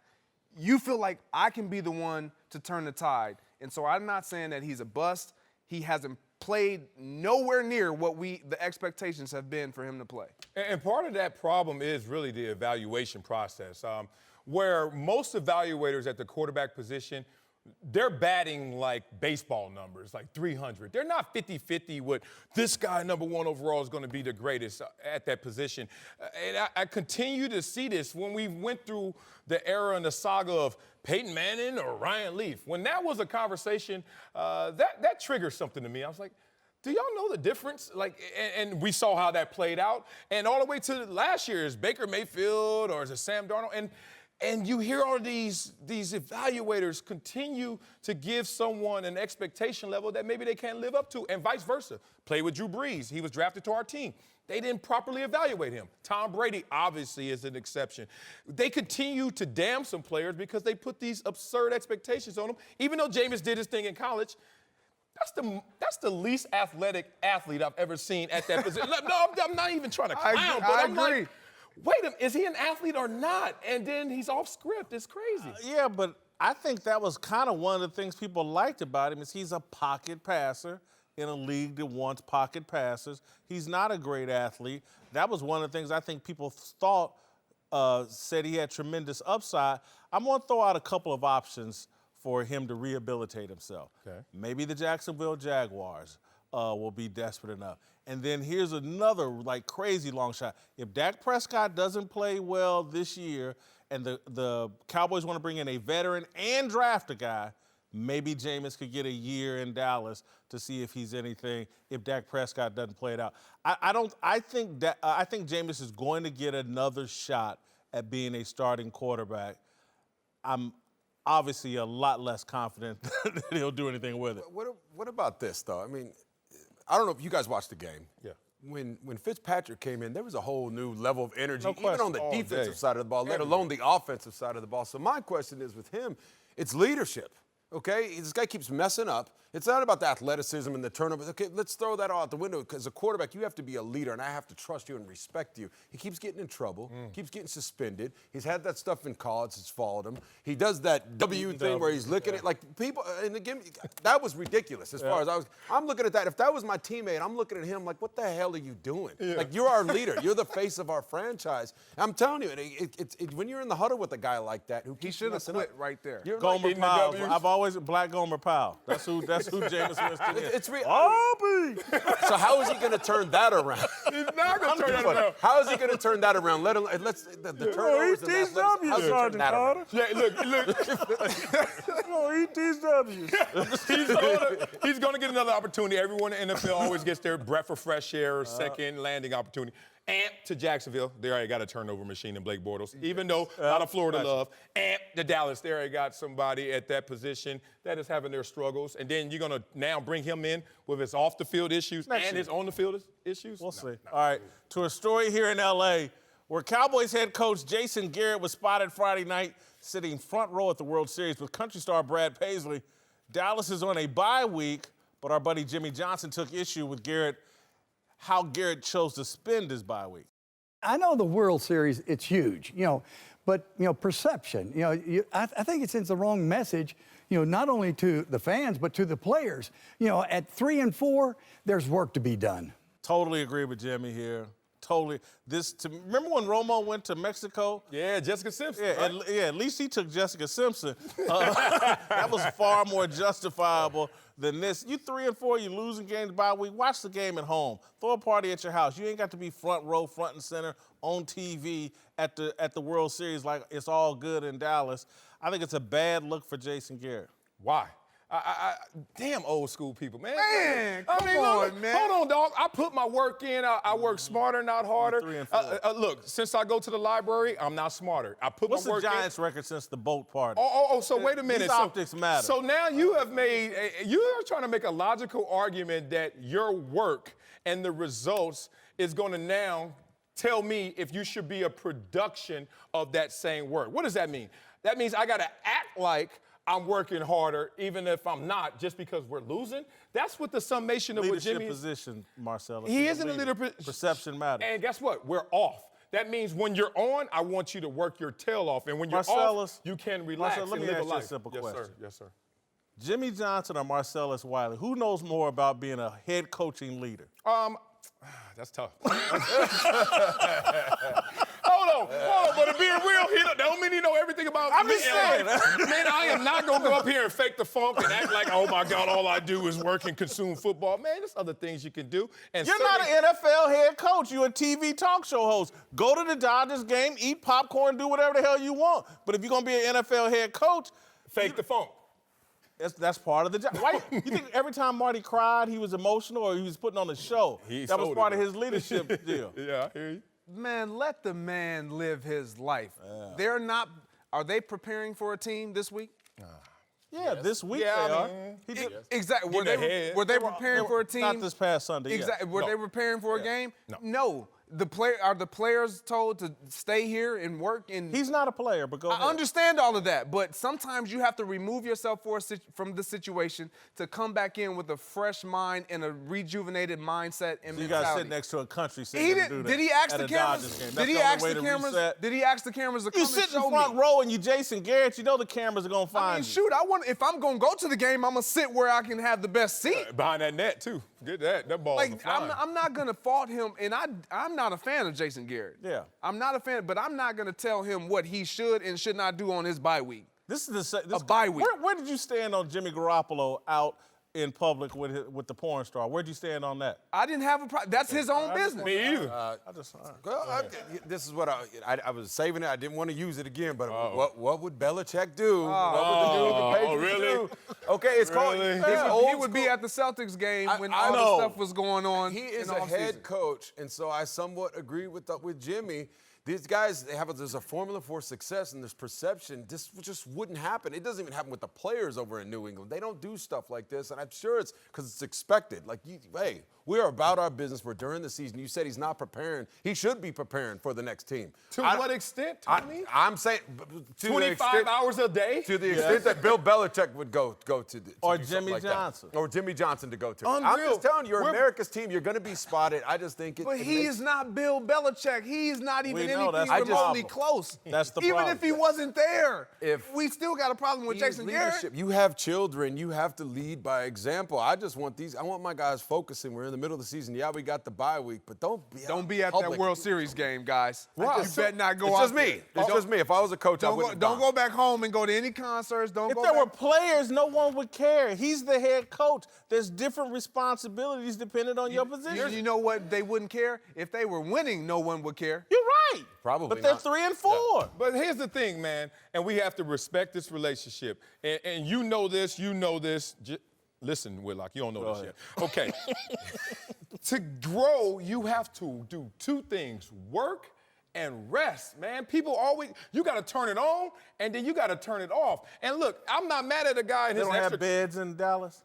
you feel like I can be the one to turn the tide. And so I'm not saying that he's a bust. He hasn't played nowhere near what the expectations have been for him to play. And part of that problem is really the evaluation process, where most evaluators at the quarterback position, they're batting like baseball numbers, like 300. They're not 50-50 with this guy, number one overall, is going to be the greatest at that position. And I continue to see this when we went through the era and the saga of Peyton Manning or Ryan Leaf. When that was a conversation, that triggered something to me. I was like, do y'all know the difference? Like, and we saw how that played out. And all the way to last year, is Baker Mayfield or is it Sam Darnold? And you hear all these evaluators continue to give someone an expectation level that maybe they can't live up to, and vice versa. Play with Drew Brees. He was drafted to our team. They didn't properly evaluate him. Tom Brady obviously is an exception. They continue to damn some players because they put these absurd expectations on them. Even though Jameis did his thing in college, that's the least athletic athlete I've ever seen at that position. No, I'm not even trying to clown, but I'm agree. like, wait a minute, is he an athlete or not? And then he's off script. It's crazy. Yeah, but I think that was kind of one of the things people liked about him is he's a pocket passer in a league that wants pocket passers. He's not a great athlete. That was one of the things I think people thought said he had tremendous upside. I'm going to throw out a couple of options for him to rehabilitate himself. Okay. Maybe the Jacksonville Jaguars will be desperate enough. And then here's another like crazy long shot. If Dak Prescott doesn't play well this year and the Cowboys want to bring in a veteran and draft a guy, maybe Jameis could get a year in Dallas to see if he's anything if Dak Prescott doesn't play it out. I think Jameis is going to get another shot at being a starting quarterback. I'm obviously a lot less confident that he'll do anything with it. What about this, though? I mean, I don't know if you guys watched the game. Yeah. When Fitzpatrick came in, there was a whole new level of energy, No even question. on the All defensive day. side of the ball, let alone the offensive side of the ball. So my question is with him, it's leadership. Okay, this guy keeps messing up. It's not about the athleticism and the turnovers. Okay, let's throw that all out the window because as a quarterback, you have to be a leader, and I have to trust you and respect you. He keeps getting in trouble, keeps getting suspended. He's had that stuff in college. It's followed him. He does that W thing where he's looking at like people. And again, that was ridiculous as far as I'm looking at that. If that was my teammate, I'm looking at him like, what the hell are you doing? Like you're our leader. You're the face of our franchise. I'm telling you, when you're in the huddle with a guy like that, who He should have quit right there. You're Gomer eating the Powell. W's. I've always Black Gomer Powell. That's who Jameis Winston is. It's real. Aubrey. So how is he going to turn that around? He's not going to turn that around. How is he going to turn that around? Let him. Let's the turnovers and ETW, athleticism. How's he gonna turn that around? Yeah, look. Oh, ETW. He's going to get another opportunity. Everyone in the NFL always gets their breath of fresh air, second landing opportunity. Amp to Jacksonville. They already got a turnover machine in Blake Bortles. Even though out of Florida love. Amp to Dallas. They already got somebody at that position that is having their struggles. And then you're going to now bring him in with his off-the-field issues and his on-the-field issues? We'll see. All right, to a story here in L.A. where Cowboys head coach Jason Garrett was spotted Friday night sitting front row at the World Series with country star Brad Paisley. Dallas is on a bye week, but our buddy Jimmy Johnson took issue with how Garrett chose to spend his bye week. I know the World Series, it's huge, but, perception. I think it sends the wrong message. not only to the fans, but to the players. At 3-4, there's work to be done. Totally agree with Jimmy here. Totally. Remember when Romo went to Mexico? Yeah, Jessica Simpson. Yeah, right? at least he took Jessica Simpson. That was far more justifiable than this. You 3-4, you losing games by week. Watch the game at home. Throw a party at your house. You ain't got to be front row, front and center on TV at the World Series like it's all good in Dallas. I think it's a bad look for Jason Garrett. Why? Damn old school people, man. Man, I come mean, on, look, man. Hold on, dog. I put my work in. I work smarter, not harder. 3-4. Look, since I go to the library, I'm not smarter. I put What's my work the Giants' record since the boat party? So wait a minute. These optics matter. So now you are trying to make a logical argument that your work and the results is going to now tell me if you should be a production of that same work. What does that mean? That means I got to act like I'm working harder, even if I'm not, just because we're losing. That's what the summation of what Leadership Jimmy is. position, Marcellus. He He's is in a leader. leader. Perception matters. And guess what? We're off. That means when you're on, I want you to work your tail off. And when you're Marcellus, off, you can relax Marcellus, let and me live ask a you a life. simple Yes, question. sir. Yes, sir. Jimmy Johnson or Marcellus Wiley, who knows more about being a head coaching leader? That's tough. Hold on, but to be real, that don't mean he know everything about I'm me. just saying. Man, I am not going to go up here and fake the funk and act like, oh, my God, all I do is work and consume football. Man, there's other things you can do. And You're not an NFL head coach. You're a TV talk show host. Go to the Dodgers game, eat popcorn, do whatever the hell you want. But if you're going to be an NFL head coach, fake the funk. That's part of the job. Why, you think every time Marty cried, he was emotional or he was putting on a show? That was part of his leadership deal. Yeah, I hear you. Man, let the man live his life. Are they preparing for a team this week? Yeah, this week Yeah, they I are. mean, Exactly. Getting ahead. Were they preparing for a team? Not this past Sunday. Exactly. Yeah. Were they preparing for a game? No. Are the players told to stay here and work? And He's not a player, but go ahead. I understand all of that, but sometimes you have to remove yourself from the situation to come back in with a fresh mind and a rejuvenated mindset and So you mentality. got to sit next to a country singer He to did, do that did he ask at the a Dodgers cameras? game. Did That's he the only ask way the to cameras? reset. Did he ask the cameras to come You and sit in show front me? row and you Jason Garrett, you know the cameras are going to find I mean, you. shoot, if I'm gonna go to the game, I'm gonna sit where I can have the best seat. Behind that net, too. Get that. That ball Like I'm not gonna fault him, and I'm not a fan of Jason Garrett. Yeah. I'm not a fan, but I'm not gonna tell him what he should and should not do on his bye week. This is A bye week. Where did you stand on Jimmy Garoppolo out in public with the porn star? Where'd you stand on that? I didn't have a problem. That's his own business. Me either. This is what I was saving it. I didn't want to use it again, but what would Belichick do? What would the Patriots really? do? Okay, it's called. Really? He would be at the Celtics game when I all know. the stuff was going on. He is in a off head season. coach, and so I somewhat agree with Jimmy. These guys, there's a formula for success, and there's perception. This just wouldn't happen. It doesn't even happen with the players over in New England. They don't do stuff like this, and I'm sure it's because it's expected. Like, hey, we are about our business. We're during the season. You said he's not preparing. He should be preparing for the next team. To what extent, Tommy? I'm saying to 25 hours a day? To the extent that Bill Belichick would go to Or do something Jimmy like that. Johnson. Or Jimmy Johnson to go to. Unreal. I'm just telling you, you're We're- America's team. You're going to be spotted. I just think it. But he is not Bill Belichick. He's not even We know, that's anything the remotely problem. close. That's the even problem. if he wasn't there, If- we still got a problem with He is Jason leadership. Garrett. You have children. You have to lead by example. I want my guys focusing. We're in the middle of the season. Yeah, we got the bye week, but don't be at public. that World Series game, guys. Wow. You better not go It's out just there. me. It's just me. If I was a coach, I Don't wouldn't. go back home and go to any concerts. Don't If go there back. were players, no one would care. He's the head coach. There's different responsibilities depending on your position. You know what? They wouldn't care. If they were winning, no one would care. You're right. Probably But they're not. 3-4. But here's the thing, man, and we have to respect this relationship. And you know this. Listen, Whitlock, you don't know this yet. Okay. To grow, you have to do two things: work and rest, man. People always, you got to turn it on, and then you got to turn it off. And look, I'm not mad at a guy in They his don't extra. have beds in Dallas.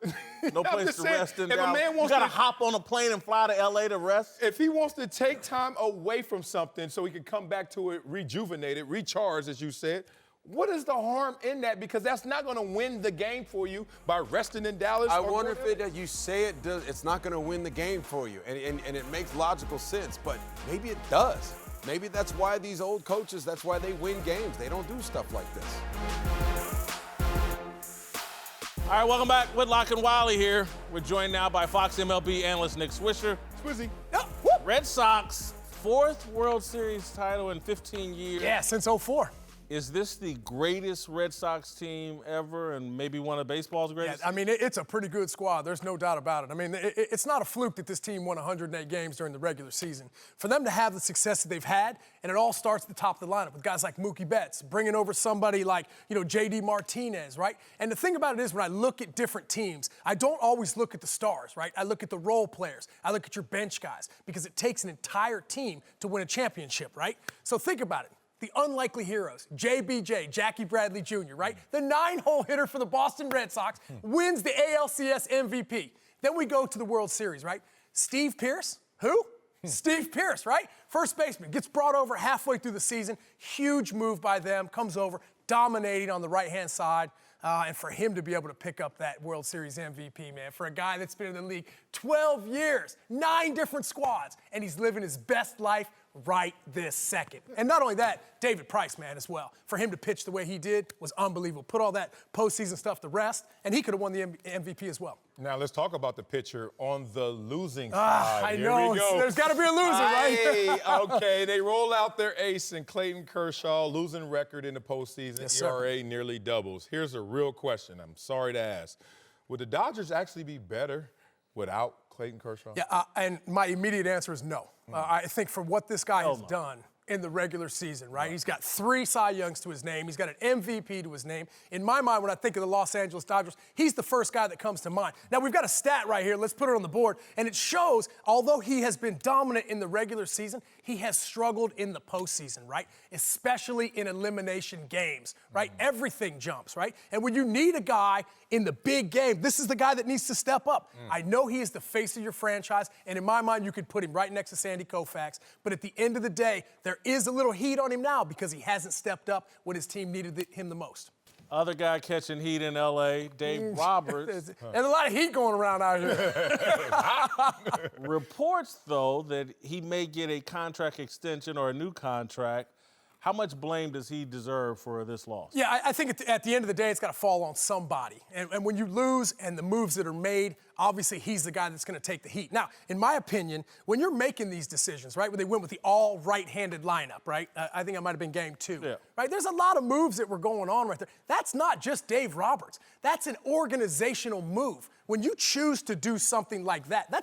No I'm place just to saying, rest in if a Dallas. man You wants got to to- hop on a plane and fly to L.A. to rest. If he wants to take time away from something so he can come back to it rejuvenated, recharged, as you said, what is the harm in that? Because that's not going to win the game for you by resting in Dallas. I or wonder if whatever. you say it does. It's not going to win the game for you, and it makes logical sense. But maybe it does. Maybe that's why these old coaches. That's why they win games. They don't do stuff like this. All right, welcome back. Whitlock and Wiley here. We're joined now by Fox MLB analyst Nick Swisher. Swizzy. Red Sox, 4th World Series title in 15 years. Yeah, since '04. Is this the greatest Red Sox team ever and maybe one of baseball's greatest? Yeah, I mean, it's a pretty good squad. There's no doubt about it. I mean, it's not a fluke that this team won 108 games during the regular season. For them to have the success that they've had, and it all starts at the top of the lineup with guys like Mookie Betts, bringing over somebody like, J.D. Martinez, right? And the thing about it is when I look at different teams, I don't always look at the stars, right? I look at the role players. I look at your bench guys because it takes an entire team to win a championship, right? So think about it. The unlikely heroes, JBJ, Jackie Bradley Jr., right? The 9-hole hitter for the Boston Red Sox wins the ALCS MVP. Then we go to the World Series, right? Steve Pearce, who? Steve Pearce, right? First baseman, gets brought over halfway through the season. Huge move by them, comes over, dominating on the right-hand side. And for him to be able to pick up that World Series MVP, man, for a guy that's been in the league 12 years, 9 different squads, and he's living his best life right this second. And not only that, David Price, man, as well. For him to pitch the way he did was unbelievable. Put all that postseason stuff to rest, and he could have won the MVP as well. Now let's talk about the pitcher on the losing side. I Here know. we go. There's got to be a loser, right? Hey, okay, they roll out their ace and Clayton Kershaw, losing record in the postseason. Yes, sir. ERA nearly doubles. Here's a real question. I'm sorry to ask. Would the Dodgers actually be better without Clayton Kershaw? Yeah, and my immediate answer is no. I think for what this guy has done in the regular season, right? He's got 3 Cy Youngs to his name. He's got an MVP to his name. In my mind, when I think of the Los Angeles Dodgers, he's the first guy that comes to mind. Now, we've got a stat right here. Let's put it on the board. And it shows, although he has been dominant in the regular season, he has struggled in the postseason, right? Especially in elimination games, right? Everything jumps, right? And when you need a guy in the big game, this is the guy that needs to step up. I know he is the face of your franchise, and in my mind, you could put him right next to Sandy Koufax. But at the end of the day, there is a little heat on him now because he hasn't stepped up when his team needed him the most. Other guy catching heat in L.A., Dave Roberts. There's a lot of heat going around out here. Reports, though, that he may get a contract extension or a new contract. How much blame does he deserve for this loss? Yeah, I think at the end of the day, it's got to fall on somebody. And when you lose and the moves that are made, obviously he's the guy that's going to take the heat. Now, in my opinion, when you're making these decisions, right, when they went with the all right-handed lineup, right, I think I might have been game 2, right? There's a lot of moves that were going on right there. That's not just Dave Roberts. That's an organizational move. When you choose to do something like that,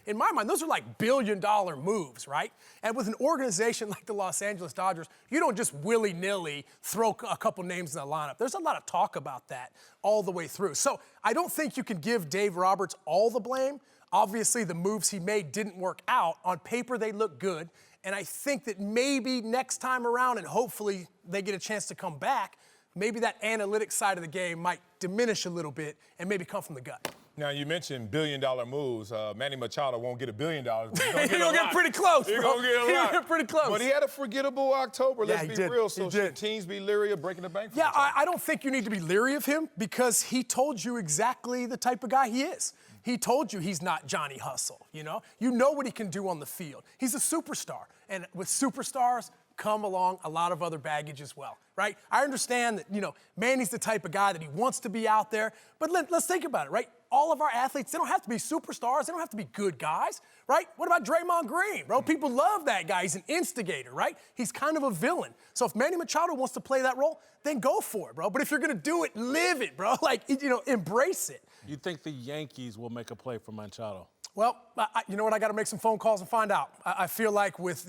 in my mind, those are like billion-dollar moves, right? And with an organization like the Los Angeles Dodgers, you don't just willy-nilly throw a couple names in the lineup. There's a lot of talk about that all the way through. So I don't think you can give Dave Roberts all the blame. Obviously, the moves he made didn't work out. On paper, they look good. And I think that maybe next time around, and hopefully they get a chance to come back, maybe that analytics side of the game might diminish a little bit and maybe come from the gut. Now, you mentioned billion-dollar moves. Manny Machado won't get $1 billion. But He's going to get pretty close, bro. He's going to get a lot. He'll get pretty close. But he had a forgettable October, let's be real. So He should did. teams be leery of breaking the bank for Yeah, each other? I don't think you need to be leery of him because he told you exactly the type of guy he is. He told you he's not Johnny Hustle, you know? You know what he can do on the field. He's a superstar. And with superstars come along a lot of other baggage as well, right? I understand that, Manny's the type of guy that he wants to be out there. But let's think about it, right? All of our athletes, they don't have to be superstars. They don't have to be good guys, right? What about Draymond Green, bro? People love that guy. He's an instigator, right? He's kind of a villain. So if Manny Machado wants to play that role, then go for it, bro. But if you're going to do it, live it, bro. Embrace it. You think the Yankees will make a play for Machado? Well, you know what? I got to make some phone calls and find out. I feel like with,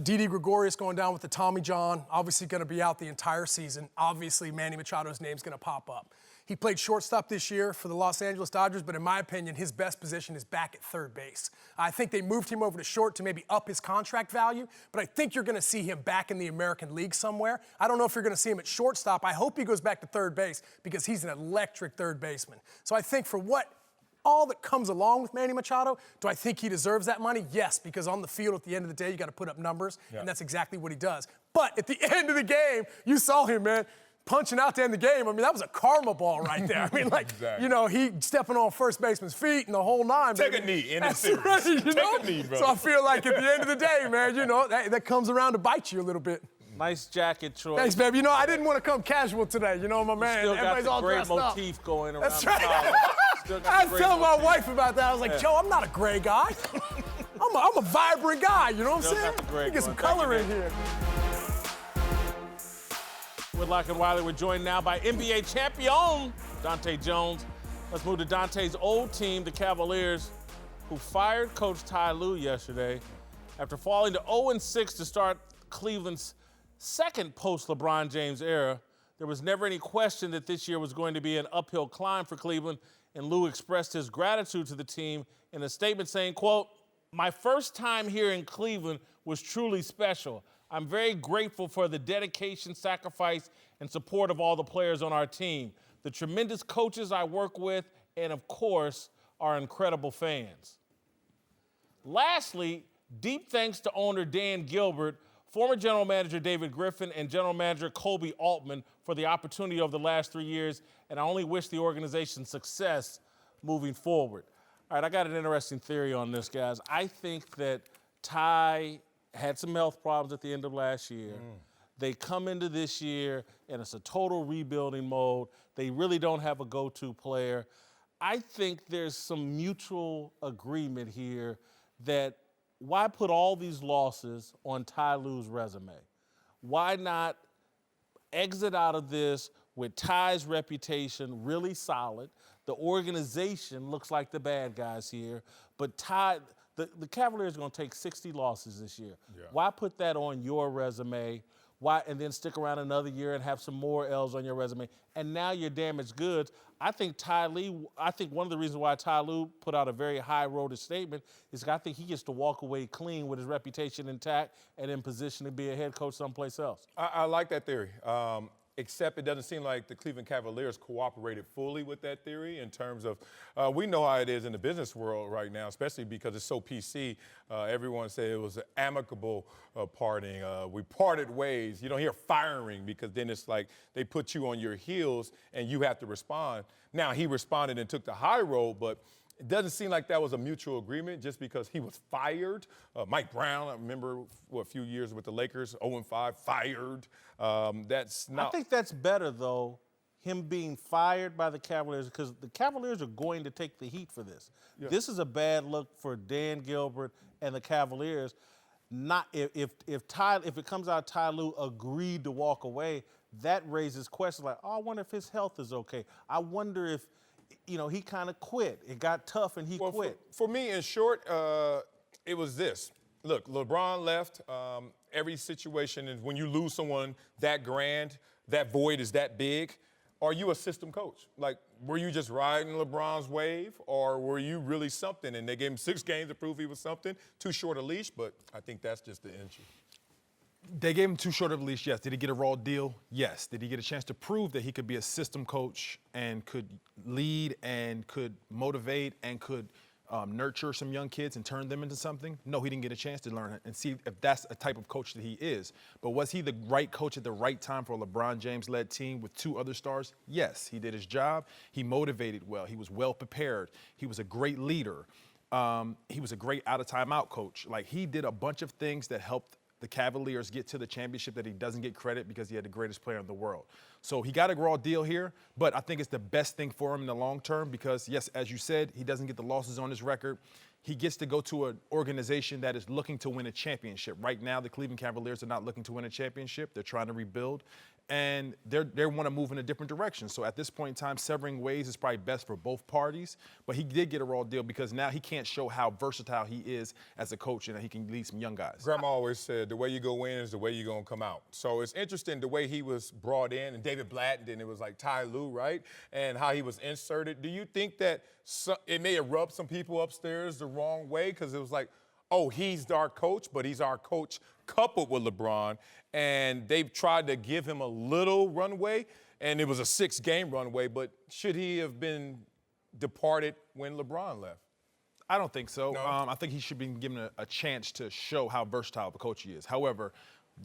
Didi Gregorius going down with the Tommy John, obviously going to be out the entire season. Obviously, Manny Machado's name's going to pop up. He played shortstop this year for the Los Angeles Dodgers, but in my opinion, his best position is back at third base. I think they moved him over to short to maybe up his contract value, but I think you're going to see him back in the American League somewhere. I don't know if you're going to see him at shortstop. I hope he goes back to third base because he's an electric third baseman. So I think for all that comes along with Manny Machado, do I think he deserves that money? Yes, because on the field at the end of the day, you got to put up numbers, and that's exactly what he does. But at the end of the game, you saw him, man, punching out to end the game. I mean, that was a karma ball right there. I mean, he stepping on first baseman's feet and the whole nine. Take baby. a knee in the That's series. right, Take a knee, bro. So I feel like at the end of the day, man, that comes around to bite you a little bit. Nice jacket choice. Thanks, babe. You know, I didn't want to come casual today. You know, my man. Still got Everybody's the all gray dressed up. motif going around That's the right. collar. Still got I the was gray telling my motif. wife about that. I was like, Joe, I'm not a gray guy. I'm a vibrant guy. You know what I'm Still saying? got the gray Get some going. Thank color you, in here. Whitlock and Wiley, we're joined now by NBA champion Dante Jones. Let's move to Dante's old team, the Cavaliers, who fired Coach Ty Lue yesterday after falling to 0-6 to start Cleveland's second post-LeBron James era. There was never any question that this year was going to be an uphill climb for Cleveland, and Lue expressed his gratitude to the team in a statement saying, quote, "My first time here in Cleveland was truly special. I'm very grateful for the dedication, sacrifice, and support of all the players on our team, the tremendous coaches I work with, and of course, our incredible fans." Lastly, deep thanks to owner Dan Gilbert, former general manager David Griffin, and general manager Kobe Altman for the opportunity over the last 3 years, and I only wish the organization success moving forward. All right, I got an interesting theory on this, guys. I think that Ty had some health problems at the end of last year. They come into this year, and it's a total rebuilding mode. They really don't have a go-to player. I think there's some mutual agreement here that why put all these losses on Ty Lue's resume? Why not exit out of this with Ty's reputation really solid? The organization looks like the bad guys here, but Ty, the Cavaliers are going to take 60 losses this year. Yeah. Why put that on your resume? Why, and then stick around another year and have some more L's on your resume? And now you're damaged goods. I think one of the reasons why Ty Lue put out a very high-roaded statement is I think he gets to walk away clean with his reputation intact and in position to be a head coach someplace else. I like that theory. Except it doesn't seem like the Cleveland Cavaliers cooperated fully with that theory in terms of, we know how it is in the business world right now, especially because it's so PC. Everyone said it was an amicable parting. We parted ways. You don't hear firing because then it's like they put you on your heels and you have to respond. Now, he responded and took the high road, but it doesn't seem like that was a mutual agreement just because he was fired. Mike Brown, I remember a few years with the Lakers, 0-5, fired. That's not. I think that's better, though, him being fired by the Cavaliers, because the Cavaliers are going to take the heat for this. Yeah. This is a bad look for Dan Gilbert and the Cavaliers. Not if it comes out Ty Lue agreed to walk away, that raises questions like, oh, I wonder if his health is okay. I wonder if, he kind of quit. It got tough and he quit. For me, in short, it was this. Look, LeBron left. Every situation is when you lose someone that grand, that void is that big. Are you a system coach? Like, were you just riding LeBron's wave, or were you really something? And they gave him 6 games to prove he was something. Too short a leash, but I think that's just the issue. They gave him too short of a leash, yes. Did he get a raw deal? Yes. Did he get a chance to prove that he could be a system coach and could lead and could motivate and could nurture some young kids and turn them into something? No, he didn't get a chance to learn it and see if that's a type of coach that he is. But was he the right coach at the right time for a LeBron James-led team with 2 other stars? Yes, he did his job. He motivated well. He was well prepared. He was a great leader. He was a great out-of-timeout coach. Like, he did a bunch of things that helped the Cavaliers get to the championship that he doesn't get credit because he had the greatest player in the world. So he got a raw deal here, but I think it's the best thing for him in the long term because, yes, as you said, he doesn't get the losses on his record. He gets to go to an organization that is looking to win a championship. Right now, the Cleveland Cavaliers are not looking to win a championship. They're trying to rebuild, and they want to move in a different direction. So at this point in time, severing ways is probably best for both parties. But he did get a raw deal because now he can't show how versatile he is as a coach and that he can lead some young guys. Grandma always said, the way you go in is the way you're going to come out. So it's interesting the way he was brought in, and David Blatt, and then it was like Ty Lue, right? And how he was inserted. Do you think that it may have rubbed some people upstairs the wrong way? Because it was like, oh, he's our coach, but he's our coach coupled with LeBron. And they've tried to give him a little runway, and it was a 6-game runway. But should he have been departed when LeBron left? I don't think so. No? I think he should be given a chance to show how versatile of a coach he is. However,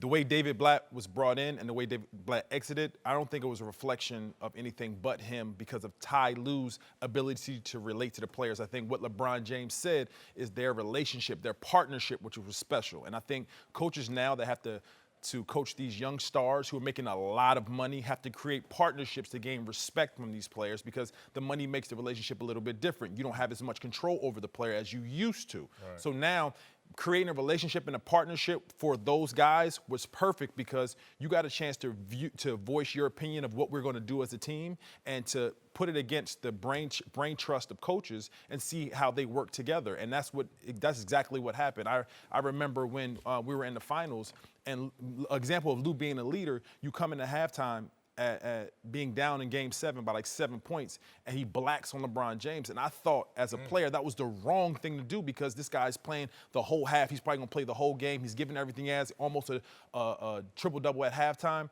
the way David Blatt was brought in and the way David Blatt exited, I don't think it was a reflection of anything but him because of Ty Lue's ability to relate to the players. I think what LeBron James said is their relationship, their partnership, which was special. And I think coaches now that have to to coach these young stars who are making a lot of money, have to create partnerships to gain respect from these players because the money makes the relationship a little bit different. You don't have as much control over the player as you used to. Right. So now, creating a relationship and a partnership for those guys was perfect because you got a chance to voice your opinion of what we're going to do as a team and to put it against the brain trust of coaches and see how they work together. And that's exactly what happened. I remember when we were in the finals, and an example of Lou being a leader, you come into halftime at being down in Game 7 by like 7 points, and he blacks on LeBron James. And I thought, as a player, that was the wrong thing to do because this guy's playing the whole half. He's probably going to play the whole game. He's giving everything he has, almost a triple-double at halftime.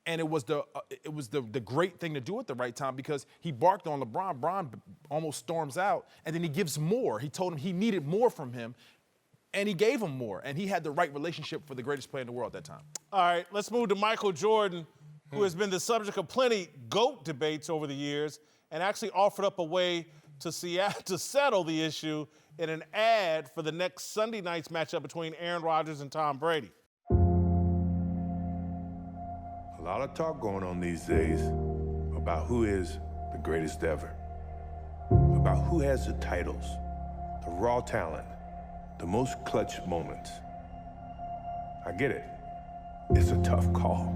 And it was the great thing to do at the right time because he barked on LeBron. LeBron almost storms out, and then he gives more. He told him he needed more from him, and he gave him more. And he had the right relationship for the greatest player in the world at that time. All right, let's move to Michael Jordan, who has been the subject of plenty GOAT debates over the years and actually offered up a way to settle the issue in an ad for the next Sunday night's matchup between Aaron Rodgers and Tom Brady. A lot of talk going on these days about who is the greatest ever, about who has the titles, the raw talent, the most clutch moments. I get it. It's a tough call.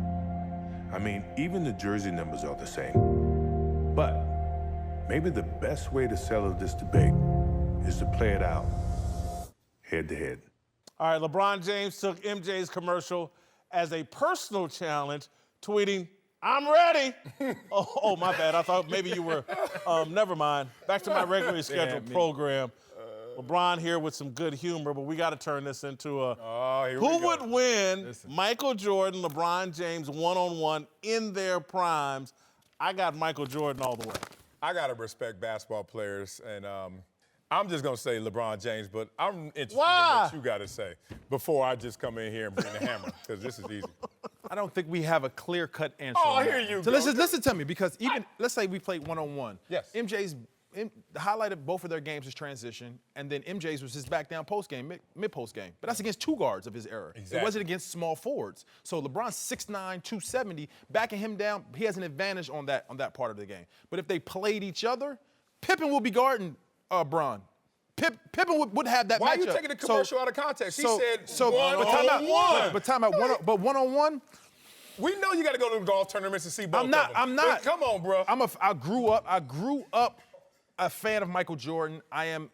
I mean, even the jersey numbers are the same. But maybe the best way to settle this debate is to play it out head to head. All right, LeBron James took MJ's commercial as a personal challenge, tweeting, "I'm ready." oh, my bad. I thought maybe you were, never mind. Back to my regularly scheduled program. LeBron here with some good humor, but we got to turn this into a who would win Michael Jordan, LeBron James one-on-one in their primes. I got Michael Jordan all the way. I got to respect basketball players, and I'm just going to say LeBron James, but I'm interested in what you got to say before I just come in here and bring the hammer, because this is easy. I don't think we have a clear-cut answer. Oh, on here that. you so go. listen to me, because even let's say we played one-on-one. Yes. The highlight of both of their games is transition, and then MJ's was his back down post game, mid-post game. But that's against two guards of his era. Exactly. It wasn't against small forwards. So LeBron's 6'9", 270, backing him down, he has an advantage on that part of the game. But if they played each other, Pippen will be guarding Bron. Pippen would have that matchup. Why are you taking the commercial out of context? He said one-on-one. But one-on-one, we know you got to go to the golf tournaments and see both of them. I'm not. But come on, bro. I grew up a fan of Michael Jordan. I have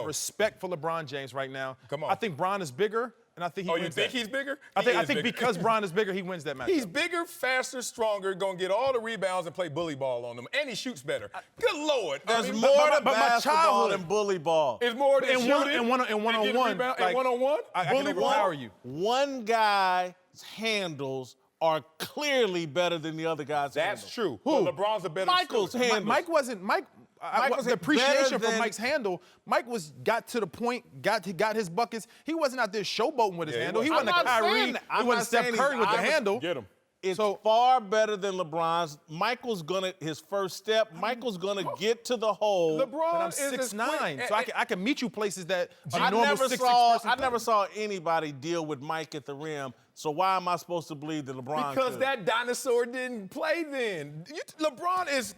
respect for LeBron James right now. Come on. I think Bron is bigger, and I think he wins you think he's bigger? I think because Bron is bigger, he wins that match. He's bigger, faster, stronger, gonna get all the rebounds and play bully ball on them, and he shoots better. Good Lord. There's more to basketball than bully ball. It's more than shooting. And one-on-one. Like, one-on-one? I can overpower you. One guy's handles are clearly better than the other guy's handles. That's true. Who? But LeBron's a better Michael's shooter. handles. Michael's the appreciation for Mike's handle. Mike got to the point, he got his buckets. He wasn't out there showboating with his handle. He wasn't a Kyrie. He wasn't Steph Curry with the handle. Get him. It's far better than LeBron's. Michael's his first step, Michael's gonna get to the hole. LeBron But I'm is 6'9", so I can meet you places that a I normal 6'6" person I never saw anybody deal with Mike at the rim, so why am I supposed to believe that LeBron Because could? that dinosaur didn't play then. LeBron is,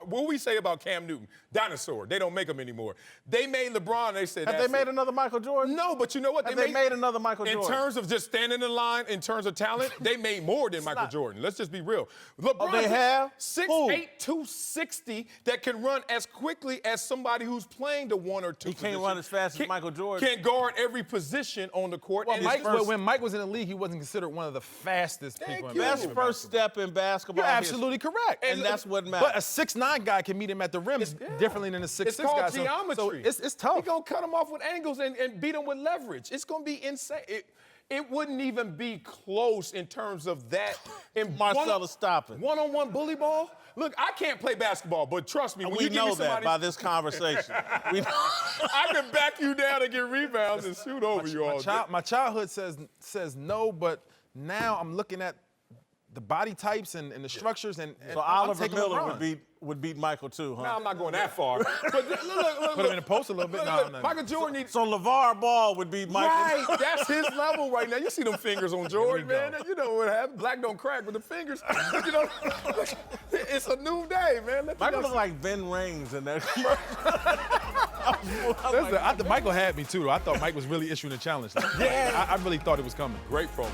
what we say about Cam Newton? Dinosaur. They don't make him anymore. They made LeBron, they said, Have they made another Michael Jordan? No, but you know what? Have they made another Michael Jordan? In terms of just standing in line, in terms of talent, they made more than Michael Jordan. Let's just be real. LeBron they have? 6'8", 260 that can run as quickly as somebody who's playing the one or two He can't run as fast as Michael Jordan. Can guard every position on the court. Well, when Mike was in the league, he wasn't considered one of the fastest people in Best basketball. first step in basketball. You're absolutely correct. And that's what matters. But a 6'9" guy can meet him at the rim differently than a 6'6" It's called guy. geometry. So it's tough. He's going to cut him off with angles and beat him with leverage. It's going to be insane. It wouldn't even be close in terms of that. Marcellus, stop it. One-on-one bully ball? Look, I can't play basketball, but trust me, when we you give know me somebody, that by this conversation. I can back you down and get rebounds and shoot over you all day. My childhood says no, but now I'm looking at the body types and the structures. And So Oliver Miller would beat Michael too, huh? No, I'm not going that far. But look, put him in the post a little bit. No. Michael Jordan needs. So LeVar Ball would beat Michael. Right, that's his level right now. You see them fingers on Jordan, man. You know what happened. Black don't crack with the fingers. You know, it's a new day, man. Michael looked like Ben Raines in that Listen, I think Michael had me too. I thought Mike was really issuing a challenge. Yeah, I really thought it was coming. Great promo.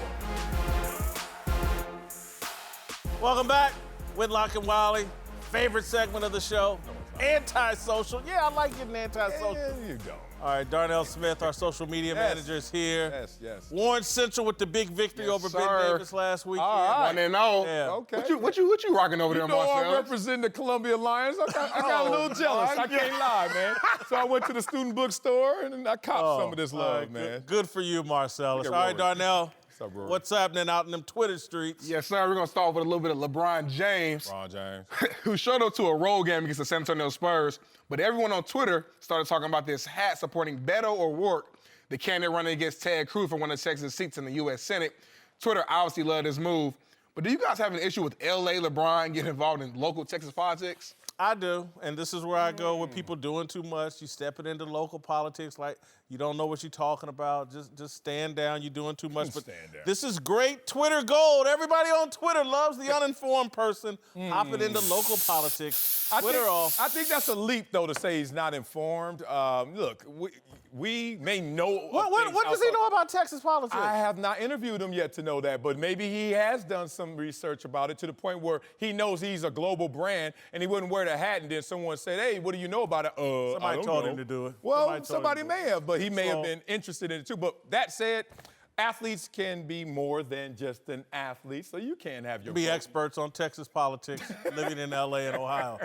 Welcome back, Whitlock and Wiley. Favorite segment of the show, anti-social. Yeah, I like getting anti-social. There you go. All right, Darnell Smith, our social media manager, is here. Yes. Warren Central with the big victory over Ben Davis last weekend. All right. 1-0. Yeah. Okay. What you rocking over there, You know I Marcellus? represent the Columbia Lions. I got a little jealous. I can't lie, man. So I went to the student bookstore and I copped some of this love, All right, man. Good for you, Marcellus. Look All at right, Rory. Darnell. What's up, Rory? What's happening out in them Twitter streets? Yes, sir. We're going to start with a little bit of LeBron James. LeBron James. Who showed up to a road game against the San Antonio Spurs, but everyone on Twitter started talking about this hat supporting Beto O'Rourke, the candidate running against Ted Cruz for one of Texas' seats in the U.S. Senate. Twitter obviously loved this move. But do you guys have an issue with L.A. LeBron getting involved in local Texas politics? I do, and this is where I go with people doing too much. You stepping into local politics like you don't know what you're talking about. Just stand down. You're doing too much. But Stand down. this is great Twitter gold. Everybody on Twitter loves the uninformed person hopping into local politics. Twitter off. I think that's a leap, though, to say he's not informed. Look, we may know. What does he know about Texas politics? I have not interviewed him yet to know that, but maybe he has done some research about it to the point where he knows he's a global brand and he wouldn't wear the hat and then someone said, hey, what do you know about it? Somebody told him to do it. Well, Somebody somebody may have, but he may have been interested in it too. But that said, athletes can be more than just an athlete, so you can have your Be experts on Texas politics, living in L.A. and Ohio.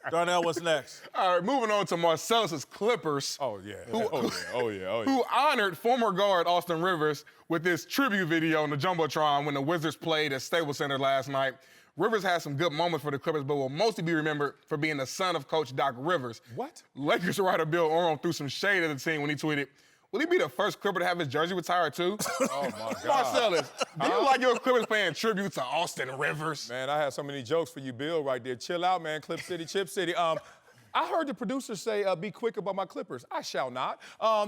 Darnell, what's next? All right, moving on to Marcellus's Clippers. Oh, yeah. Who honored former guard Austin Rivers with this tribute video on the Jumbotron when the Wizards played at Staples Center last night. Rivers had some good moments for the Clippers, but will mostly be remembered for being the son of Coach Doc Rivers. What? Lakers writer Bill Oram threw some shade at the team when he tweeted, will he be the first Clipper to have his jersey retired too? Oh, my God. Marcellus, do you like your Clippers paying tribute to Austin Rivers? Man, I had so many jokes for you, Bill, right there. Chill out, man. Clip City, Chip City. I heard the producer say, be quick about my Clippers. I shall not.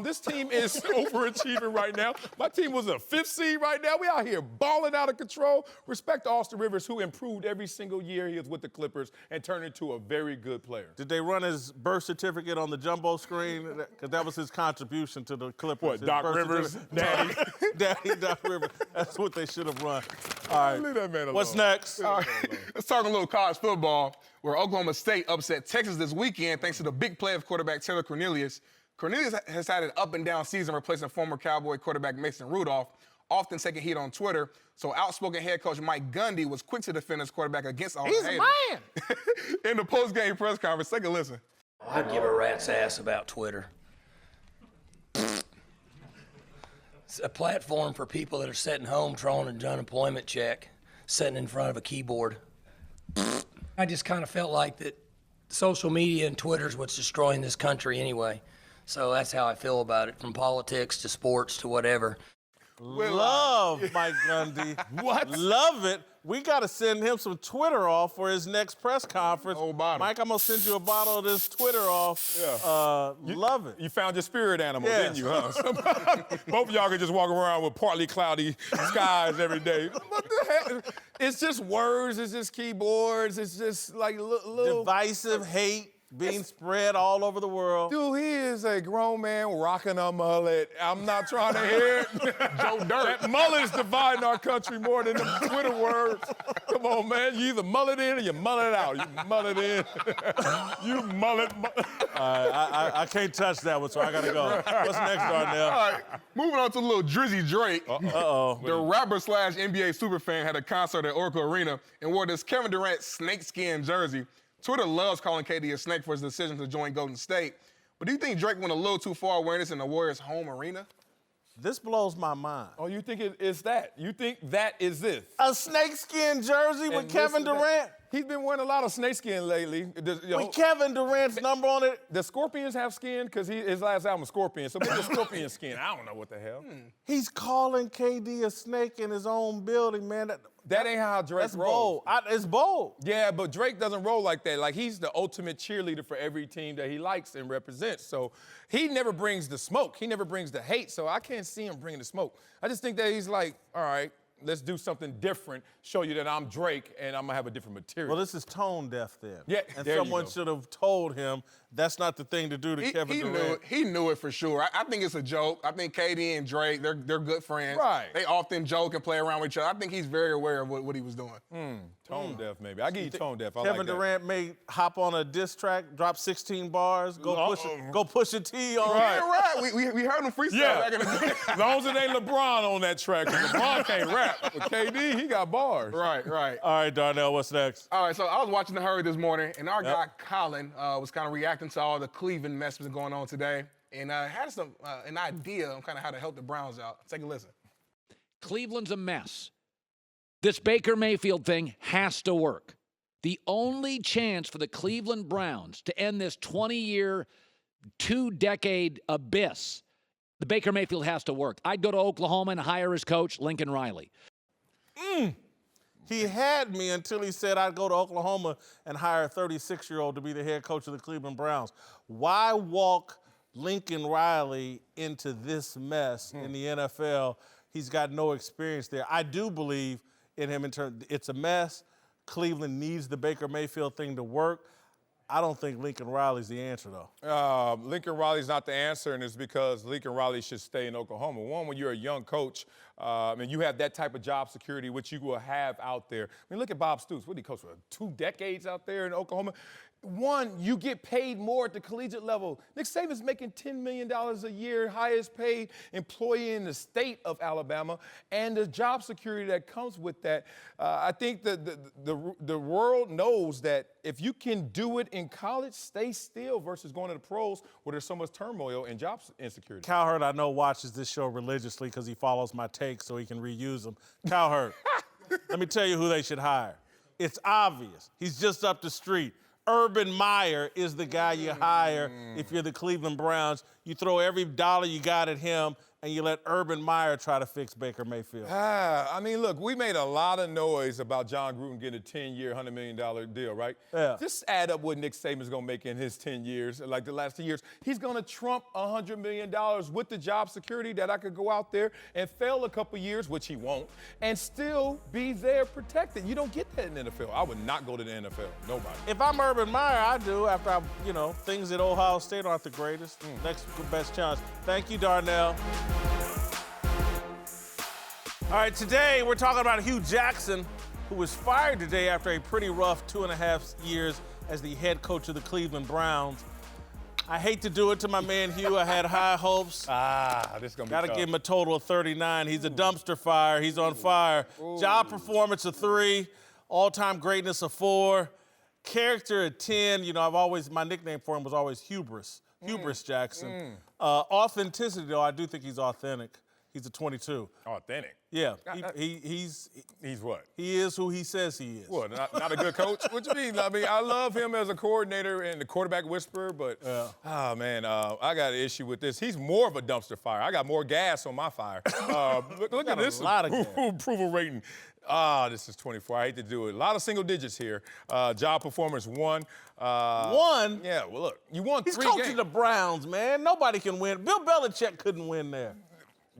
This team is overachieving right now. My team was a 5th seed right now. We out here balling out of control. Respect to Austin Rivers, who improved every single year he was with the Clippers and turned into a very good player. Did they run his birth certificate on the jumbo screen? Because that was his contribution to the Clippers. What, His Doc birth Rivers, certificate. Daddy Doc Rivers. That's what they should have run. All right. Leave that man alone. What's next? All right, let's talk a little college football, where Oklahoma State upset Texas this weekend thanks to the big play of quarterback Taylor Cornelius. Cornelius has had an up-and-down season replacing former Cowboy quarterback Mason Rudolph, often taking heat on Twitter. So outspoken head coach Mike Gundy was quick to defend his quarterback against all the haters. He's a man. In the post-game press conference, take a listen. I'd give a rat's ass about Twitter. It's a platform for people that are sitting home drawing an unemployment check, sitting in front of a keyboard. I just kind of felt like that social media and Twitter's what's destroying this country anyway. So that's how I feel about it, from politics to sports to whatever. Love Mike Gundy. What? Love it. We got to send him some Twitter off for his next press conference. Oh, bottom. Mike, I'm going to send you a bottle of this Twitter off. Yeah. Love it. You found your spirit animal, Yes. didn't you, huh? Both of y'all can just walk around with partly cloudy skies every day. What the heck? It's just words, it's just keyboards, it's just like little... Divisive hate being spread all over the world. Dude, he is a grown man rocking a mullet. I'm not trying to hear it. Joe Dirt. That mullet is dividing our country more than the Twitter words. Come on, man. You either mullet in or you mullet out. You mullet in. You mullet. I can't touch that one, so I got to go. What's next, Darnell? All right, moving on to a little Drizzy Drake. Uh-oh. The rapper/NBA superfan had a concert at Oracle Arena and wore this Kevin Durant snakeskin jersey. Twitter loves calling KD a snake for his decision to join Golden State. But do you think Drake went a little too far wearing this in the Warriors' home arena? This blows my mind. Oh, you think it's that? You think that is this? A snakeskin jersey with And Kevin this is Durant? He's been wearing a lot of snakeskin lately. With Kevin Durant's number on it. The Scorpions have skin because his last album was Scorpion, so maybe the Scorpion skin. I don't know what the hell. He's calling KD a snake in his own building, man. That ain't how Drake That's rolls. bold. It's bold. Yeah, but Drake doesn't roll like that. Like, he's the ultimate cheerleader for every team that he likes and represents. So he never brings the smoke. He never brings the hate. So I can't see him bringing the smoke. I just think that he's like, all right, let's do something different, show you that I'm Drake, and I'm going to have a different material. Well, this is tone deaf then. Yeah, and there you someone go. should have told him that's not the thing to do to Kevin Durant. He knew it for sure. I think it's a joke. I think KD and Drake, they're good friends. Right. They often joke and play around with each other. I think he's very aware of what he was doing. Tone deaf, maybe. I give you tone deaf. I Kevin like that. Durant may hop on a diss track, drop 16 bars, go push a T on. Yeah, right. We heard him freestyle back in the day. As long as it ain't LeBron on that track, 'cause LeBron can't rap. But KD, he got bars. Right. All right, Darnell, what's next? All right, so I was watching the Hurry this morning, and our guy Colin was kind of reacting to all the Cleveland mess that's going on today, and had an idea on kind of how to help the Browns out. Take a listen. Cleveland's a mess. This Baker Mayfield thing has to work. The only chance for the Cleveland Browns to end this 20-year, 2-decade abyss, the Baker Mayfield has to work. I'd go to Oklahoma and hire his coach, Lincoln Riley. He had me until he said I'd go to Oklahoma and hire a 36-year-old to be the head coach of the Cleveland Browns. Why walk Lincoln Riley into this mess in the NFL? He's got no experience there. I do believe in him in terms, it's a mess. Cleveland needs the Baker Mayfield thing to work. I don't think Lincoln Riley's the answer, though. Lincoln Riley's not the answer, and it's because Lincoln Riley should stay in Oklahoma. One, when you're a young coach, and you have that type of job security, which you will have out there. I mean, look at Bob Stoops. What did he coach for? 2 decades out there in Oklahoma? One, you get paid more at the collegiate level. Nick Saban's making $10 million a year, highest paid employee in the state of Alabama, and the job security that comes with that. I think the world knows that if you can do it in college, stay still versus going to the pros where there's so much turmoil and job insecurity. Cowherd, I know, watches this show religiously because he follows my takes so he can reuse them. Cowherd, let me tell you who they should hire. It's obvious. He's just up the street. Urban Meyer is the guy you hire if you're the Cleveland Browns. You throw every dollar you got at him, and you let Urban Meyer try to fix Baker Mayfield. I mean, look, we made a lot of noise about John Gruden getting a 10-year, $100 million deal, right? Yeah. Just add up what Nick Saban's going to make in his 10 years, like the last 2 years. He's going to trump $100 million with the job security that I could go out there and fail a couple years, which he won't, and still be there protected. You don't get that in the NFL. I would not go to the NFL. Nobody. If I'm Urban Meyer, I do after things at Ohio State aren't the greatest. Next best challenge. Thank you, Darnell. All right, today we're talking about Hugh Jackson, who was fired today after a pretty rough 2.5 years as the head coach of the Cleveland Browns. I hate to do it to my man Hugh. I had high hopes. This is going to be Got to tough. give him a total of 39. He's a dumpster fire. He's on fire. Job performance a 3, all-time greatness a 4, character a 10. My nickname for him was always Hubris Jackson. Authenticity, though, I do think he's authentic. He's a 22. Authentic. Yeah, he's what? He is who he says he is. What, not a good coach? What you mean? I mean, I love him as a coordinator and the quarterback whisperer, but, I got an issue with this. He's more of a dumpster fire. I got more gas on my fire. Look at this. A lot of gas. Approval rating. This is 24. I hate to do it. A lot of single digits here. Job performance 1. 1? Yeah, well, look, you won 3 He's games. coaching the Browns, man. Nobody can win. Bill Belichick couldn't win there.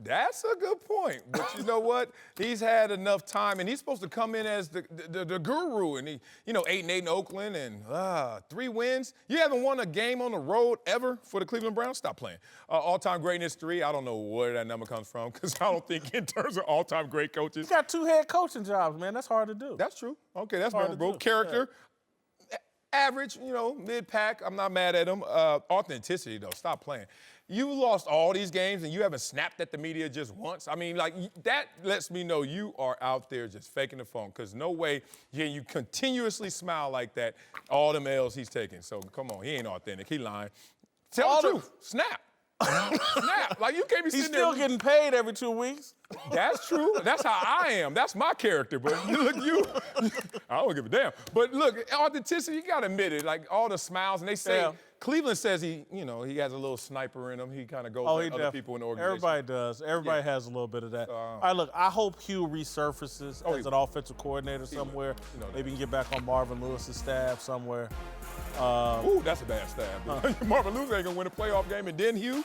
That's a good point. But you know what? He's had enough time, and he's supposed to come in as the guru. And he, 8-8 in Oakland and 3 wins. You haven't won a game on the road ever for the Cleveland Browns? Stop playing. All-time greatness 3. I don't know where that number comes from because I don't think in terms of all-time great coaches. He's got 2 head coaching jobs, man. That's hard to do. That's true. Okay, that's Hard to memorable. do. Character. Average, mid-pack. I'm not mad at him. Authenticity, though. Stop playing. You lost all these games and you haven't snapped at the media just once. I mean, that lets me know you are out there just faking the phone because no way you continuously smile like that, all them L's he's taking. So, come on, he ain't authentic. He lying. Tell the truth. Snap. Snap. Like, you can't be He's sitting still there. getting paid every 2 weeks. That's true. That's how I am. That's my character. But look, I don't give a damn. But look, authenticity, you got to admit it. Like, all the smiles, and they say, Cleveland says he has a little sniper in him. He kind of goes at other people in the organization. Everybody does. Everybody has a little bit of that. All right, look, I hope Hugh resurfaces as an offensive coordinator somewhere. Maybe he can get back on Marvin Lewis's staff somewhere. Ooh, that's a bad stab. Marvin Lewis ain't going to win a playoff game, and then Hugh?